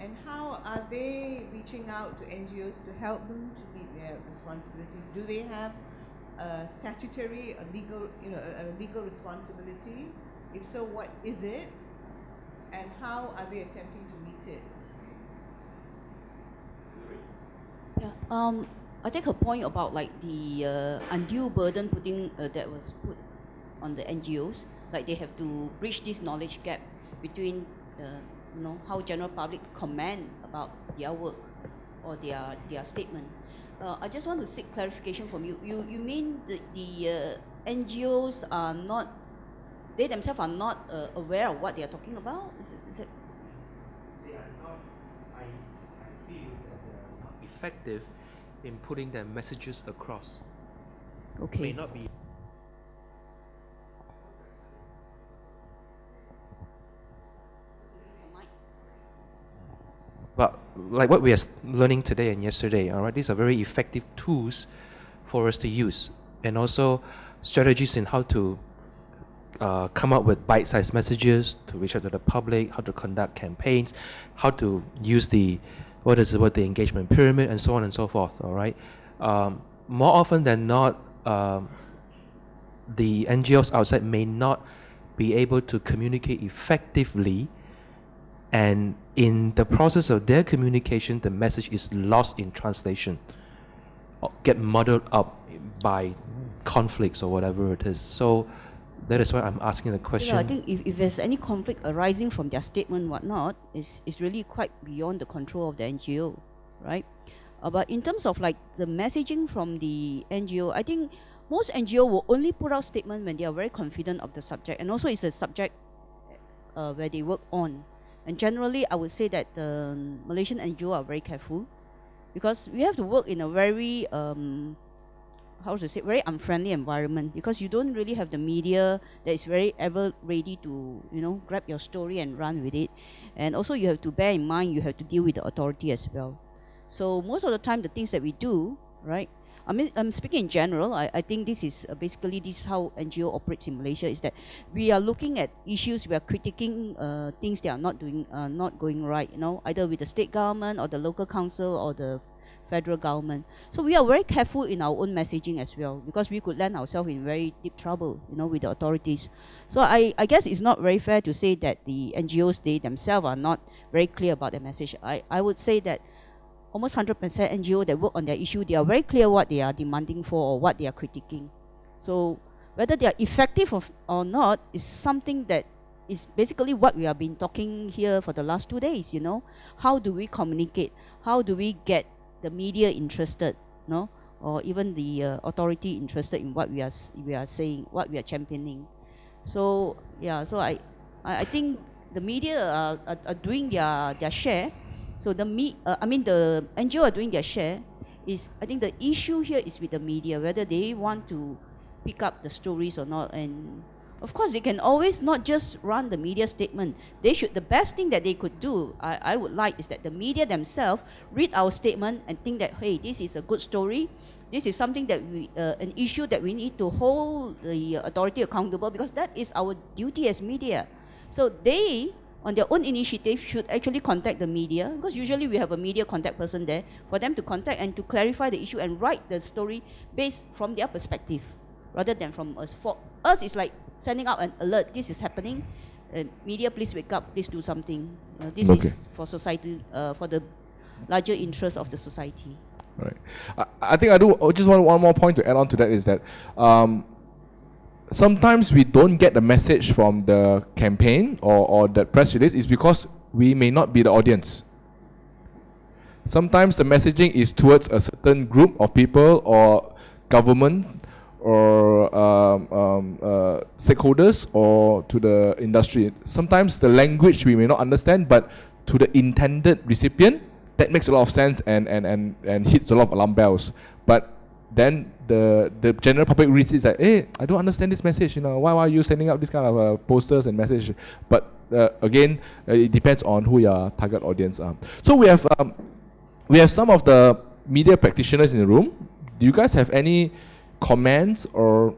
S12: And how are they reaching out to NGOs to help them to meet their responsibilities? Do they have a statutory, a legal responsibility? If so, what is it? And how are they attempting to meet it?
S5: Yeah, I take a point about like the undue burden that was put on the NGOs, like they have to bridge this knowledge gap between how general public comment about their work or their statement. I just want to seek clarification from you. You mean the NGOs are not, they themselves are not aware of what they are talking about? Is it?
S11: They are not. I feel that they are not effective in putting their messages across.
S5: Okay.
S11: May not be. But like what we are learning today and yesterday, all right, these are very effective tools for us to use, and also strategies in how to come up with bite-sized messages to reach out to the public, how to conduct campaigns, how to use the engagement pyramid, and so on and so forth. All right, more often than not, the NGOs outside may not be able to communicate effectively. And in the process of their communication, the message is lost in translation, or get muddled up by conflicts or whatever it is. So that is why I'm asking the question.
S5: Yeah, I think if there's any conflict arising from their statement, whatnot, is really quite beyond the control of the NGO, right? But in terms of like the messaging from the NGO, I think most NGO will only put out statement when they are very confident of the subject, and also it's a subject where they work on. And generally, I would say that the Malaysian NGO are very careful, because we have to work in a very, very unfriendly environment, because you don't really have the media that is very ever ready to, grab your story and run with it. And also you have to bear in mind, you have to deal with the authority as well. So most of the time, the things that we do, right, I mean, I'm speaking in general. I think this is basically this is how NGO operates in Malaysia, is that we are looking at issues, we are critiquing things they are not doing, not going right, either with the state government or the local council or the federal government. So we are very careful in our own messaging as well, because we could land ourselves in very deep trouble, with the authorities. So I guess it's not very fair to say that the NGOs, they themselves are not very clear about their message. I would say that almost 100% NGO that work on their issue, they are very clear what they are demanding for or what they are critiquing. So whether they are effective or not is something that is basically what we have been talking here for the last 2 days, How do we communicate? How do we get the media interested, or even the authority interested in what we are saying, what we are championing? So yeah, so I think the media are doing their share. So the NGO are doing their share. I think the issue here is with the media, whether they want to pick up the stories or not. And of course, they can always not just run the media statement. The best thing that they could do, I would like, is that the media themselves read our statement and think that, hey, this is a good story. This is something that an issue that we need to hold the authority accountable, because that is our duty as media. So they, on their own initiative, should actually contact the media, because usually we have a media contact person there, for them to contact and to clarify the issue and write the story based from their perspective, rather than from us. For us, it's like sending out an alert, this is happening. Media, please wake up, please do something. This
S1: Okay.
S5: is for society, for the larger interest of the society.
S1: Right. I think I just want one more point to add on to that is that sometimes we don't get the message from the campaign or the press release is because we may not be the audience. Sometimes the messaging is towards a certain group of people or government or stakeholders or to the industry. Sometimes the language we may not understand, but to the intended recipient, that makes a lot of sense and hits a lot of alarm bells. But then the general public reads it like, hey, I don't understand this message. Why are you sending out this kind of posters and messages? But again, it depends on who your target audience are. So we have some of the media practitioners in the room. Do you guys have any comments or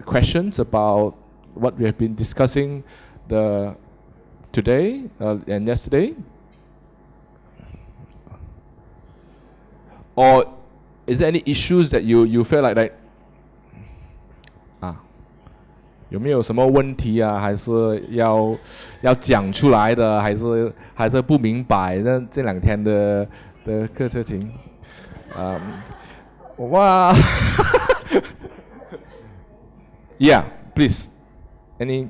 S1: questions about what we have been discussing today and yesterday? Or is there any issues that you feel like 有没有什么问题啊？还是要讲出来的？还是不明白？这两天的课程，哇，Yeah, please. Any?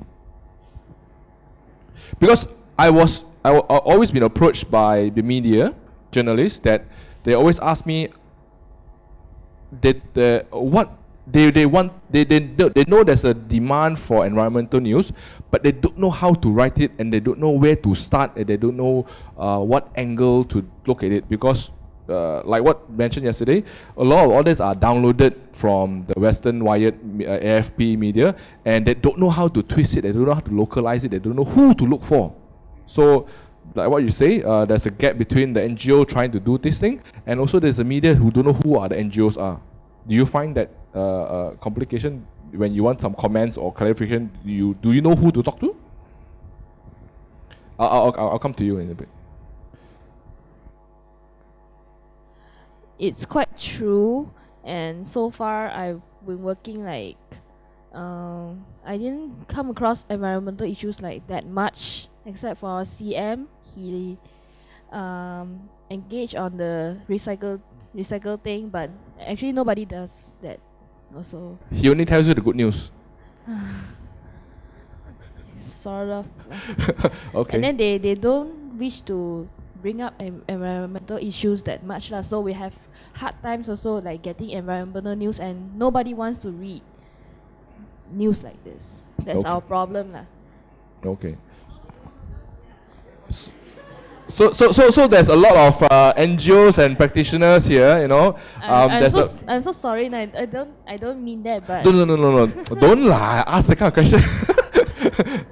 S1: Because I always been approached by the media journalists that they always ask me what they want. They know there's a demand for environmental news, but they don't know how to write it, and they don't know where to start, and they don't know what angle to look at it. Because like what mentioned yesterday, a lot of all this are downloaded from the Western Wired AFP media, and they don't know how to twist it, they don't know how to localize it, they don't know who to look for. So like what you say, there's a gap between the NGO trying to do this thing, and also there's the media who don't know who are the NGOs are. Do you find that complication when you want some comments or clarification? Do you know who to talk to? I'll come to you in a bit.
S13: It's quite true, and so far I've been working I didn't come across environmental issues like that much, except for CM. He engaged on the recycle thing, but actually nobody does that also.
S1: He only tells you the good news.
S13: Sort of.
S1: Okay.
S13: And then they don't wish to bring up environmental issues that much lah. So we have hard times also like getting environmental news, and nobody wants to read news like this. That's our problem lah.
S1: Okay. So there's a lot of NGOs and practitioners here,
S13: I'm so sorry, and I don't mean that, but
S1: No. Don't lie. Ask that kind of question.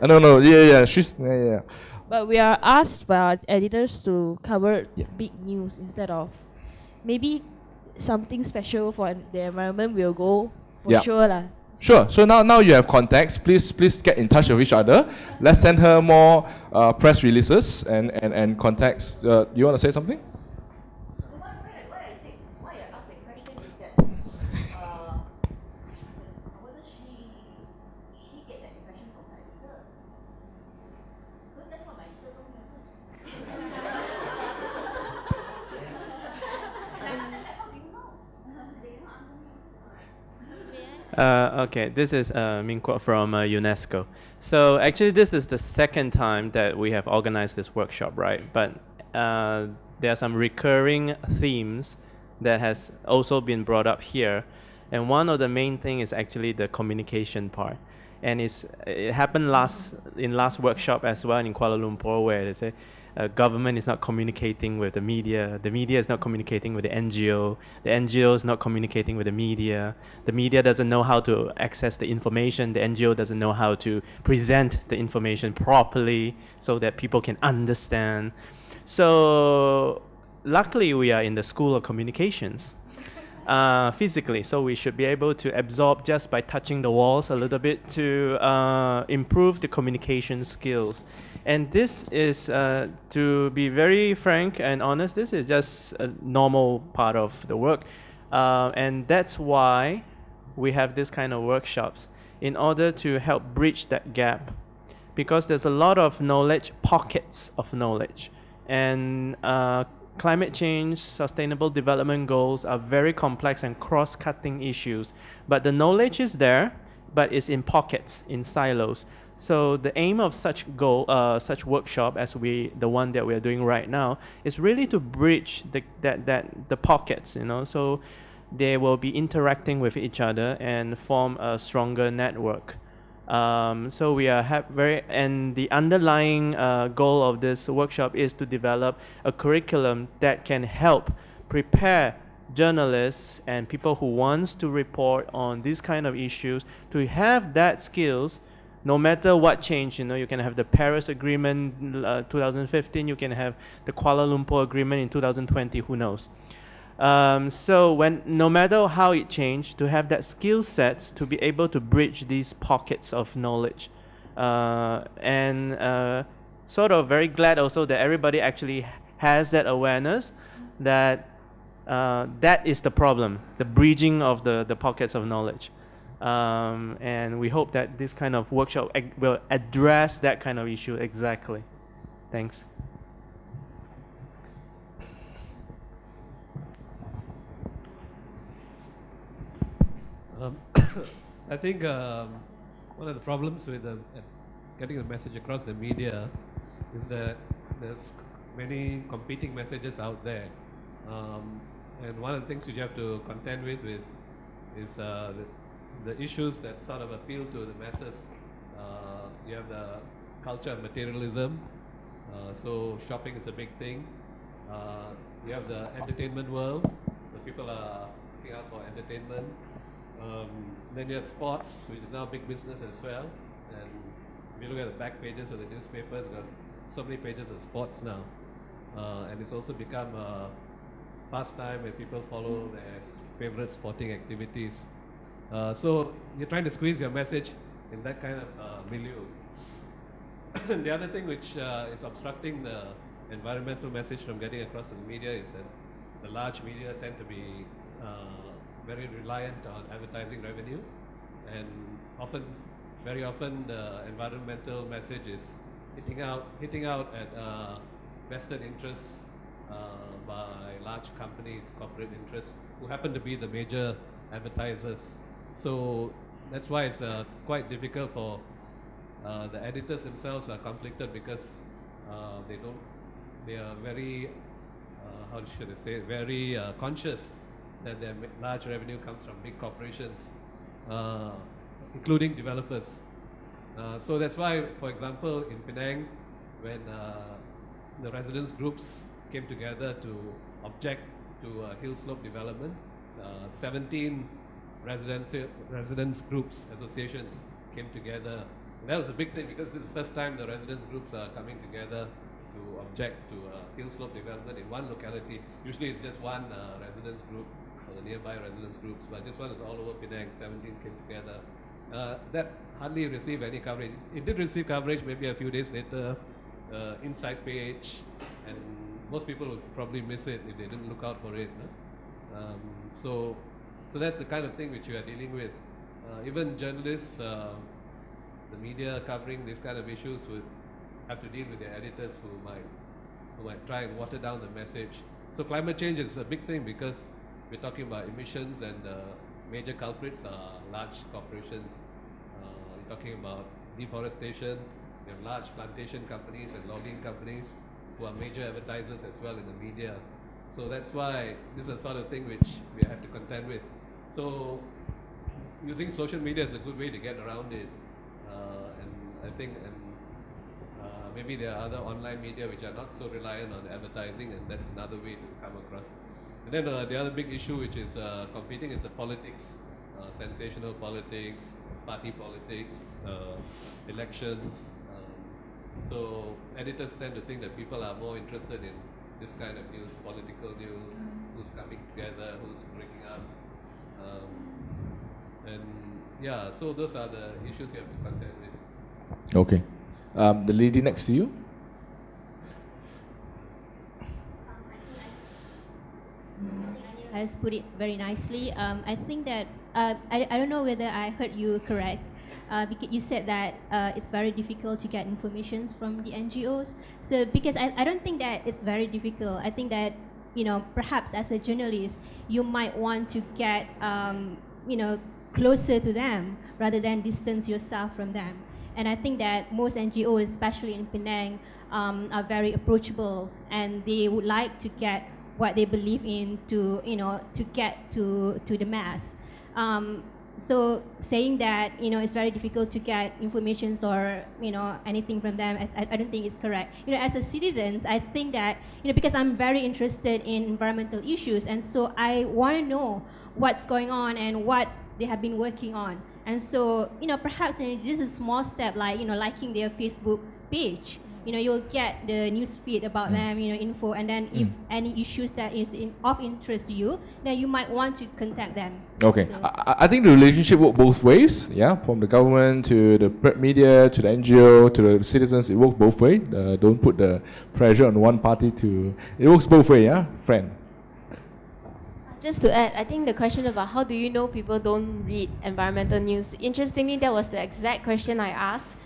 S1: No. Yeah. Yeah.
S13: But we are asked by our editors to cover big news instead of maybe something special for the environment. We'll go for sure lah.
S1: Sure. So now you have contacts. Please get in touch with each other. Let's send her more press releases and contacts. You want to say something?
S14: Okay, this is Ming Kuo from UNESCO. So actually this is the second time that we have organized this workshop, right? But there are some recurring themes that has also been brought up here. And one of the main thing is actually the communication part. And it happened in last workshop as well in Kuala Lumpur, where they say government is not communicating with the media is not communicating with the NGO is not communicating with the media doesn't know how to access the information, the NGO doesn't know how to present the information properly so that people can understand. So luckily we are in the School of Communications. Physically, so we should be able to absorb just by touching the walls a little bit to improve the communication skills. And this is, to be very frank and honest, this is just a normal part of the work. And that's why we have this kind of workshops. in order to help bridge that gap, because there's a lot of knowledge, pockets of knowledge, and climate change, sustainable development goals are very complex and cross-cutting issues. But the knowledge is there, but it's in pockets, in silos. So the aim of such workshop, as the one that we are doing right now, is really to bridge the pockets, you know. So they will be interacting with each other and form a stronger network. So we are and the underlying goal of this workshop is to develop a curriculum that can help prepare journalists and people who wants to report on these kind of issues to have that skills. No matter what change, you know, you can have the Paris Agreement 2015, you can have the Kuala Lumpur Agreement in 2020, who knows. So no matter how it changed, to have that skill set to be able to bridge these pockets of knowledge. Sort of very glad also that everybody actually has that awareness that that is the problem, the bridging of the pockets of knowledge. And we hope that this kind of workshop will address that kind of issue exactly. Thanks.
S6: I think one of the problems with getting the message across the media is that there's many competing messages out there. And one of the things which you have to contend with is the issues that sort of appeal to the masses. You have the culture of materialism, so shopping is a big thing. You have the entertainment world, the people are looking out for entertainment. Then you have sports, which is now big business as well. And if you look at the back pages of the newspapers, there are so many pages of sports now. And it's also become a pastime where people follow their favorite sporting activities. So you're trying to squeeze your message in that kind of milieu. The other thing which is obstructing the environmental message from getting across to the media is that the large media tend to be very reliant on advertising revenue, and very often the environmental message is hitting out at vested interests by large companies, corporate interests, who happen to be the major advertisers. So that's why it's quite difficult for the editors themselves are conflicted, because they are very, how should I say, very conscious that their large revenue comes from big corporations, including developers. So that's why, for example, in Penang, when the residents groups came together to object to hill slope development, 17 residents groups, associations came together. And that was a big thing, because this is the first time the residents groups are coming together to object to hill slope development in one locality. Usually it's just one residents group or the nearby residents groups, but this one is all over Penang. 17 came together. That hardly received any coverage. It did receive coverage maybe a few days later, inside page, and most people would probably miss it if they didn't look out for it. So that's the kind of thing which you are dealing with. Even journalists, the media covering these kind of issues would have to deal with their editors who might try and water down the message. So climate change is a big thing, because we're talking about emissions, and major culprits are large corporations. You're talking about deforestation. You have large plantation companies and logging companies who are major advertisers as well in the media. So that's why this is the sort of thing which we have to contend with. So using social media is a good way to get around it. And I think maybe there are other online media which are not so reliant on advertising, and that's another way to come across. And then the other big issue which is competing is the politics, sensational politics, party politics, elections. So editors tend to think that people are more interested in this kind of news, political news, who's coming together, who's breaking up. And yeah, so those are the issues you have to contend with.
S1: Okay. The lady next to you.
S15: Has put it very nicely. I think that I don't know whether I heard you correct, You said that it's very difficult to get information from the NGOs. So because I don't think that it's very difficult. I think that, you know, perhaps as a journalist, you might want to get, you know, closer to them rather than distance yourself from them. And I think that most NGOs, especially in Penang, are very approachable, and they would like to get what they believe in to, you know, to get to the mass. So saying that, you know, it's very difficult to get informations or, you know, anything from them, I don't think it's correct. You know, as a citizen, I think that, you know, because I'm very interested in environmental issues, and so I want to know what's going on and what they have been working on. And so, you know, perhaps this is a small step, like, you know, liking their Facebook page. You know, you'll get the news feed about them, you know, info, and then if any issues that is of interest to you, then you might want to contact them.
S1: Okay,
S15: So
S1: I think the relationship works both ways, yeah, from the government to the media to the NGO to the citizens. It works both ways. Don't put the pressure on one party to. It works both ways, yeah, friend.
S4: Just to add, I think the question about how do you know people don't read environmental news, interestingly, that was the exact question I asked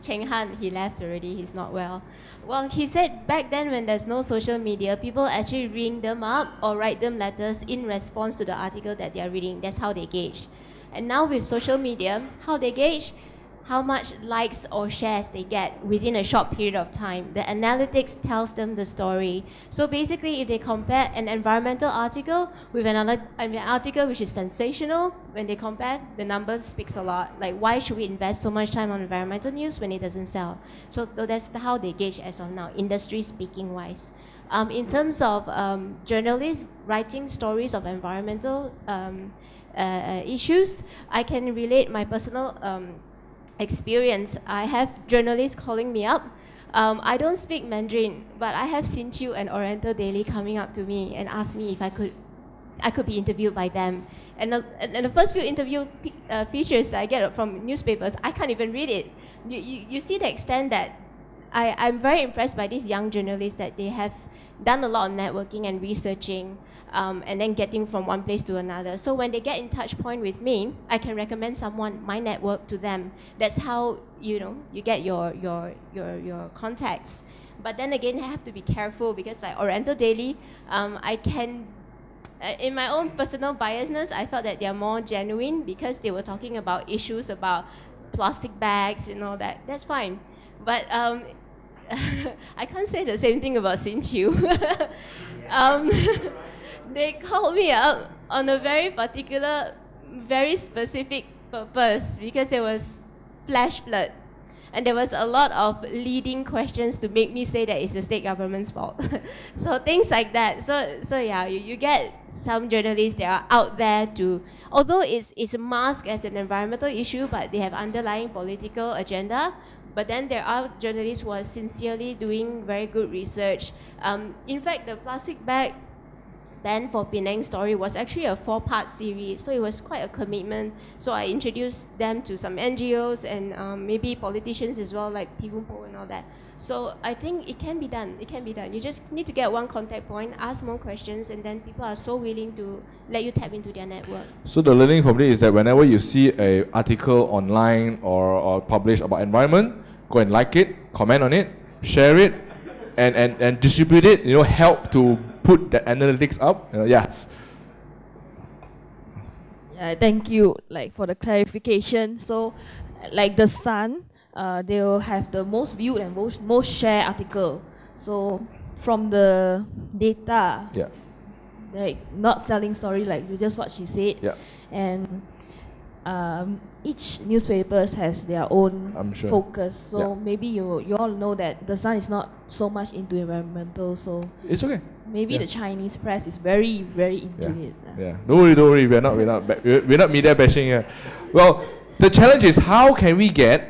S4: Cheng Han. He left already, he's not well. Well, he said back then when there's no social media, people actually ring them up or write them letters in response to the article that they are reading. That's how they gauge. And now with social media, how they gauge? How much likes or shares they get within a short period of time. The analytics tells them the story. So basically, if they compare an environmental article with an article which is sensational, when they compare, the numbers speaks a lot. Like, why should we invest so much time on environmental news when it doesn't sell? So that's how they gauge as of now, industry speaking wise. In terms of journalists writing stories of environmental issues, I can relate my personal experience. I have journalists calling me up. I don't speak Mandarin, but I have Sinchu and Oriental Daily coming up to me and ask me if I could be interviewed by them. And the first few interview features that I get from newspapers, I can't even read it. You see the extent that I'm very impressed by these young journalists, that they have done a lot of networking and researching, and then getting from one place to another. So when they get in touch point with me, I can recommend someone, my network, to them. That's how, you know, you get your contacts. But then again, I have to be careful because like Oriental Daily, I can, in my own personal biasness, I felt that they are more genuine because they were talking about issues about plastic bags and all that. That's fine. But I can't say the same thing about Sinchu. They called me up on a very particular, very specific purpose because there was flash flood. And there was a lot of leading questions to make me say that it's the state government's fault. So things like that. So yeah, you get some journalists that are out there to, although it's masked as an environmental issue, but they have underlying political agenda. But then there are journalists who are sincerely doing very good research. In fact, the plastic bag ban for Penang story was actually a 4-part series, so it was quite a commitment. So I introduced them to some NGOs and maybe politicians as well, like Pivumpo and all that. So I think it can be done. It can be done. You just need to get one contact point, ask more questions, and then people are so willing to let you tap into their network.
S1: So the learning from this is that whenever you see an article online or published about environment, go and like it, comment on it, share it, and distribute it. You know, help to put the analytics up. Yes.
S13: Yeah, thank you. Like for the clarification. So, like the Sun, they will have the most viewed and most shared article. So from the data,
S1: yeah,
S13: like not selling story, like just what she said.
S1: Yeah.
S13: And each newspaper has their own focus. So
S1: Yeah.
S13: maybe you all know that the Sun is not so much into environmental. So
S1: it's okay.
S13: Maybe
S1: Yeah.
S13: the Chinese press is very into it.
S1: Yeah, don't worry. We're not media bashing here. Well, the challenge is how can we get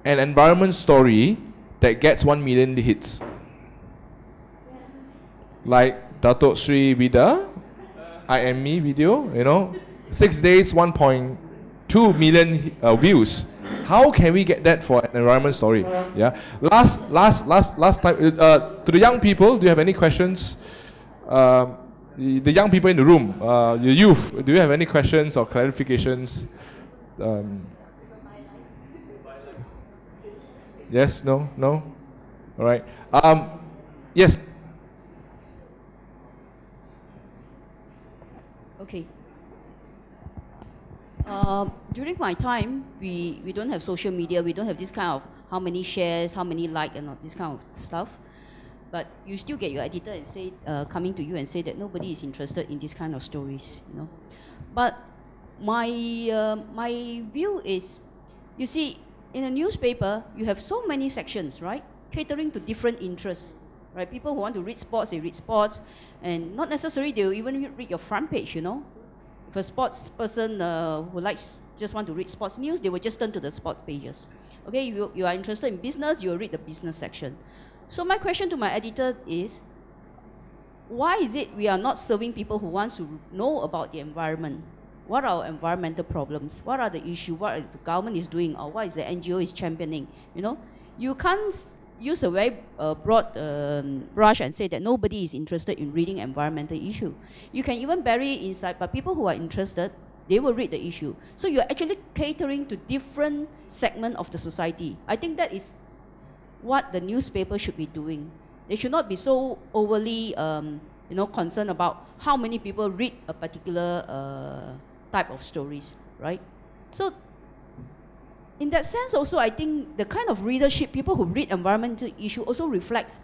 S1: an environment story that gets 1 million hits? Like Datuk Sri Vida, I Am Me video, 6 days, 1.2 million views. How can we get that for an environment story? Yeah. Last time, to the young people, do you have any questions? The young people in the room, the youth, do you have any questions or clarifications? Yes, no, no? All right. Yes.
S5: Okay. During my time, we don't have social media. We don't have this kind of how many shares, how many like, and all this kind of stuff. But you still get your editor and say, coming to you and say that nobody is interested in this kind of stories, you know. But my view is, you see, in a newspaper, you have so many sections, right? Catering to different interests, right? People who want to read sports, they read sports, and not necessarily they will even read your front page, you know. If a sports person who likes just want to read sports news, they will just turn to the sports pages. Okay, if you are interested in business, you will read the business section. So my question to my editor is, why is it we are not serving people who want to know about the environment? What are our environmental problems? What are the issues? What the government is doing, or what is the NGO is championing? You know, you can't use a very broad brush and say that nobody is interested in reading environmental issue. You can even bury it inside, but people who are interested, they will read the issue. So you're actually catering to different segment of the society. I think that is what the newspaper should be doing. They should not be so overly, you know, concerned about how many people read a particular type of stories, right? So in that sense also, I think the kind of readership, people who read environmental issue also reflects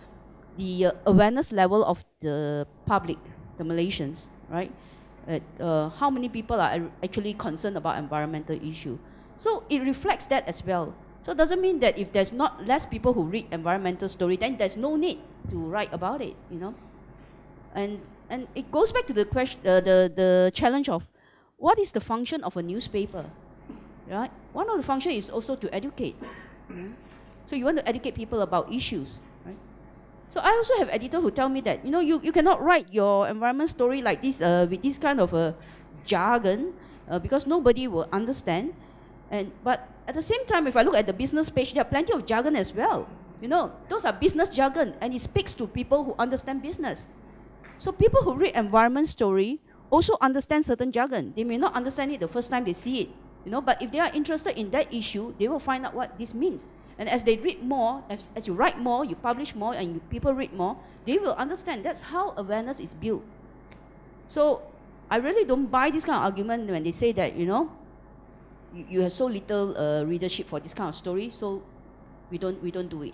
S5: the awareness level of the public, the Malaysians, right? How many people are actually concerned about environmental issue. So it reflects that as well. So it doesn't mean that if there's not less people who read environmental story, then there's no need to write about it, you know? And it goes back to the question, the challenge of what is the function of a newspaper, right? One of the function is also to educate. You know? So you want to educate people about issues, right? So I also have editors who tell me that, you know, you cannot write your environment story like this with this kind of a jargon because nobody will understand. But at the same time, if I look at the business page, there are plenty of jargon as well. You know, those are business jargon, and it speaks to people who understand business. So people who read environment story also understand certain jargon. They may not understand it the first time they see it, you know, but if they are interested in that issue, they will find out what this means. And as they read more, as you write more, you publish more, and people read more, they will understand. That's how awareness is built. So I really don't buy this kind of argument when they say that, you know, you have so little readership for this kind of story, so we don't do it.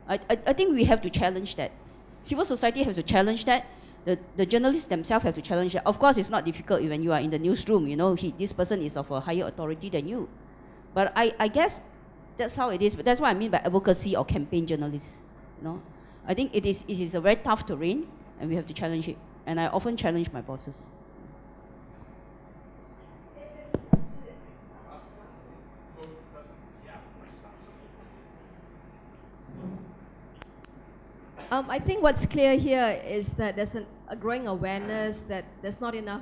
S5: I think we have to challenge that. Civil society has to challenge that. The journalists themselves have to challenge that. Of course, it's not difficult when you are in the newsroom. You know, this person is of a higher authority than you. But I guess that's how it is. But that's what I mean by advocacy or campaign journalists. You know, I think it is a very tough terrain, and we have to challenge it. And I often challenge my bosses.
S9: I think what's clear here is that there's a growing awareness that there's not enough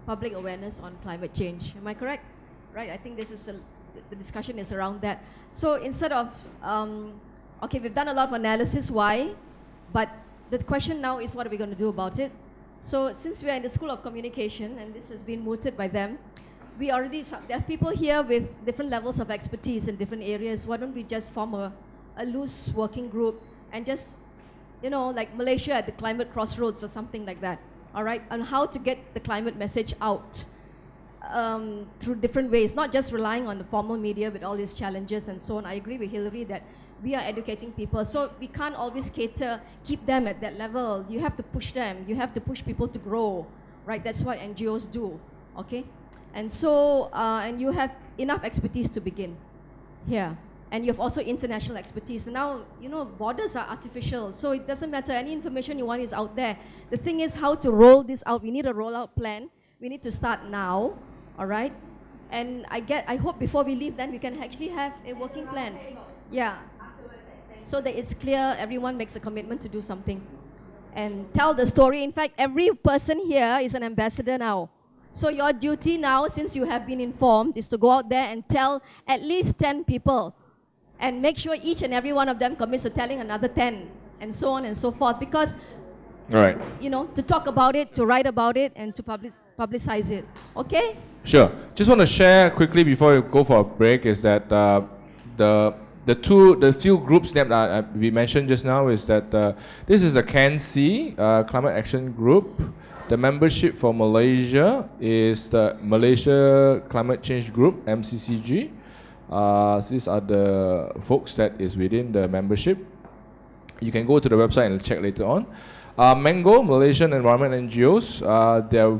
S9: public awareness on climate change. Am I correct? Right, I think this is the discussion is around that. So instead of, okay, we've done a lot of analysis, why? But the question now is what are we going to do about it? So since we are in the School of Communication, and this has been mooted by them, there's people here with different levels of expertise in different areas. Why don't we just form a loose working group and just, you know, like Malaysia at the climate crossroads or something like that, all right, on how to get the climate message out through different ways, not just relying on the formal media with all these challenges and so on. I agree with Hillary that we are educating people, so we can't always keep them at that level. You have to push them, you have to push people to grow, right? That's what NGOs do, okay? And so, and you have enough expertise to begin here. And you have also international expertise. And now, you know, borders are artificial, so it doesn't matter. Any information you want is out there. The thing is how to roll this out. We need a rollout plan. We need to start now, all right? And I hope before we leave then we can actually have a working plan. Yeah. So that it's clear, everyone makes a commitment to do something. And tell the story. In fact, every person here is an ambassador now. So your duty now, since you have been informed, is to go out there and tell at least 10 people. And make sure each and every one of them commits to telling another 10, and so on and so forth. Because,
S1: right,
S9: you know, to talk about it, to write about it, and to publicize it. Okay?
S1: Sure. Just want to share quickly before we go for a break is that the few groups that we mentioned just now is that this is a CAN-C climate action group. The membership for Malaysia is the Malaysia Climate Change Group, MCCG. These are the folks that is within the membership. You can go to the website and check later on. Mango, Malaysian Environment NGOs, their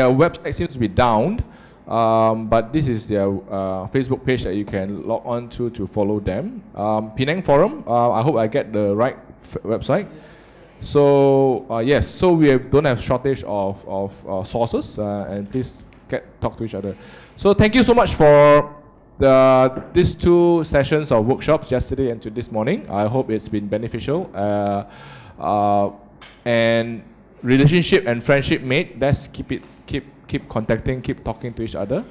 S1: website seems to be down, but this is their Facebook page that you can log on to follow them. Penang Forum, I hope I get the right website. So yes, so don't have shortage of sources, and please talk to each other. So thank you so much for these 2 sessions of workshops yesterday and to this morning. I hope it's been beneficial. And relationship and friendship made. Let's keep contacting, keep talking to each other.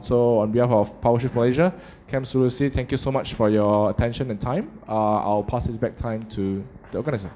S1: So on behalf of PowerShift Malaysia, Cam Sulusi, thank you so much for your attention and time. I'll pass this back time to the organizer.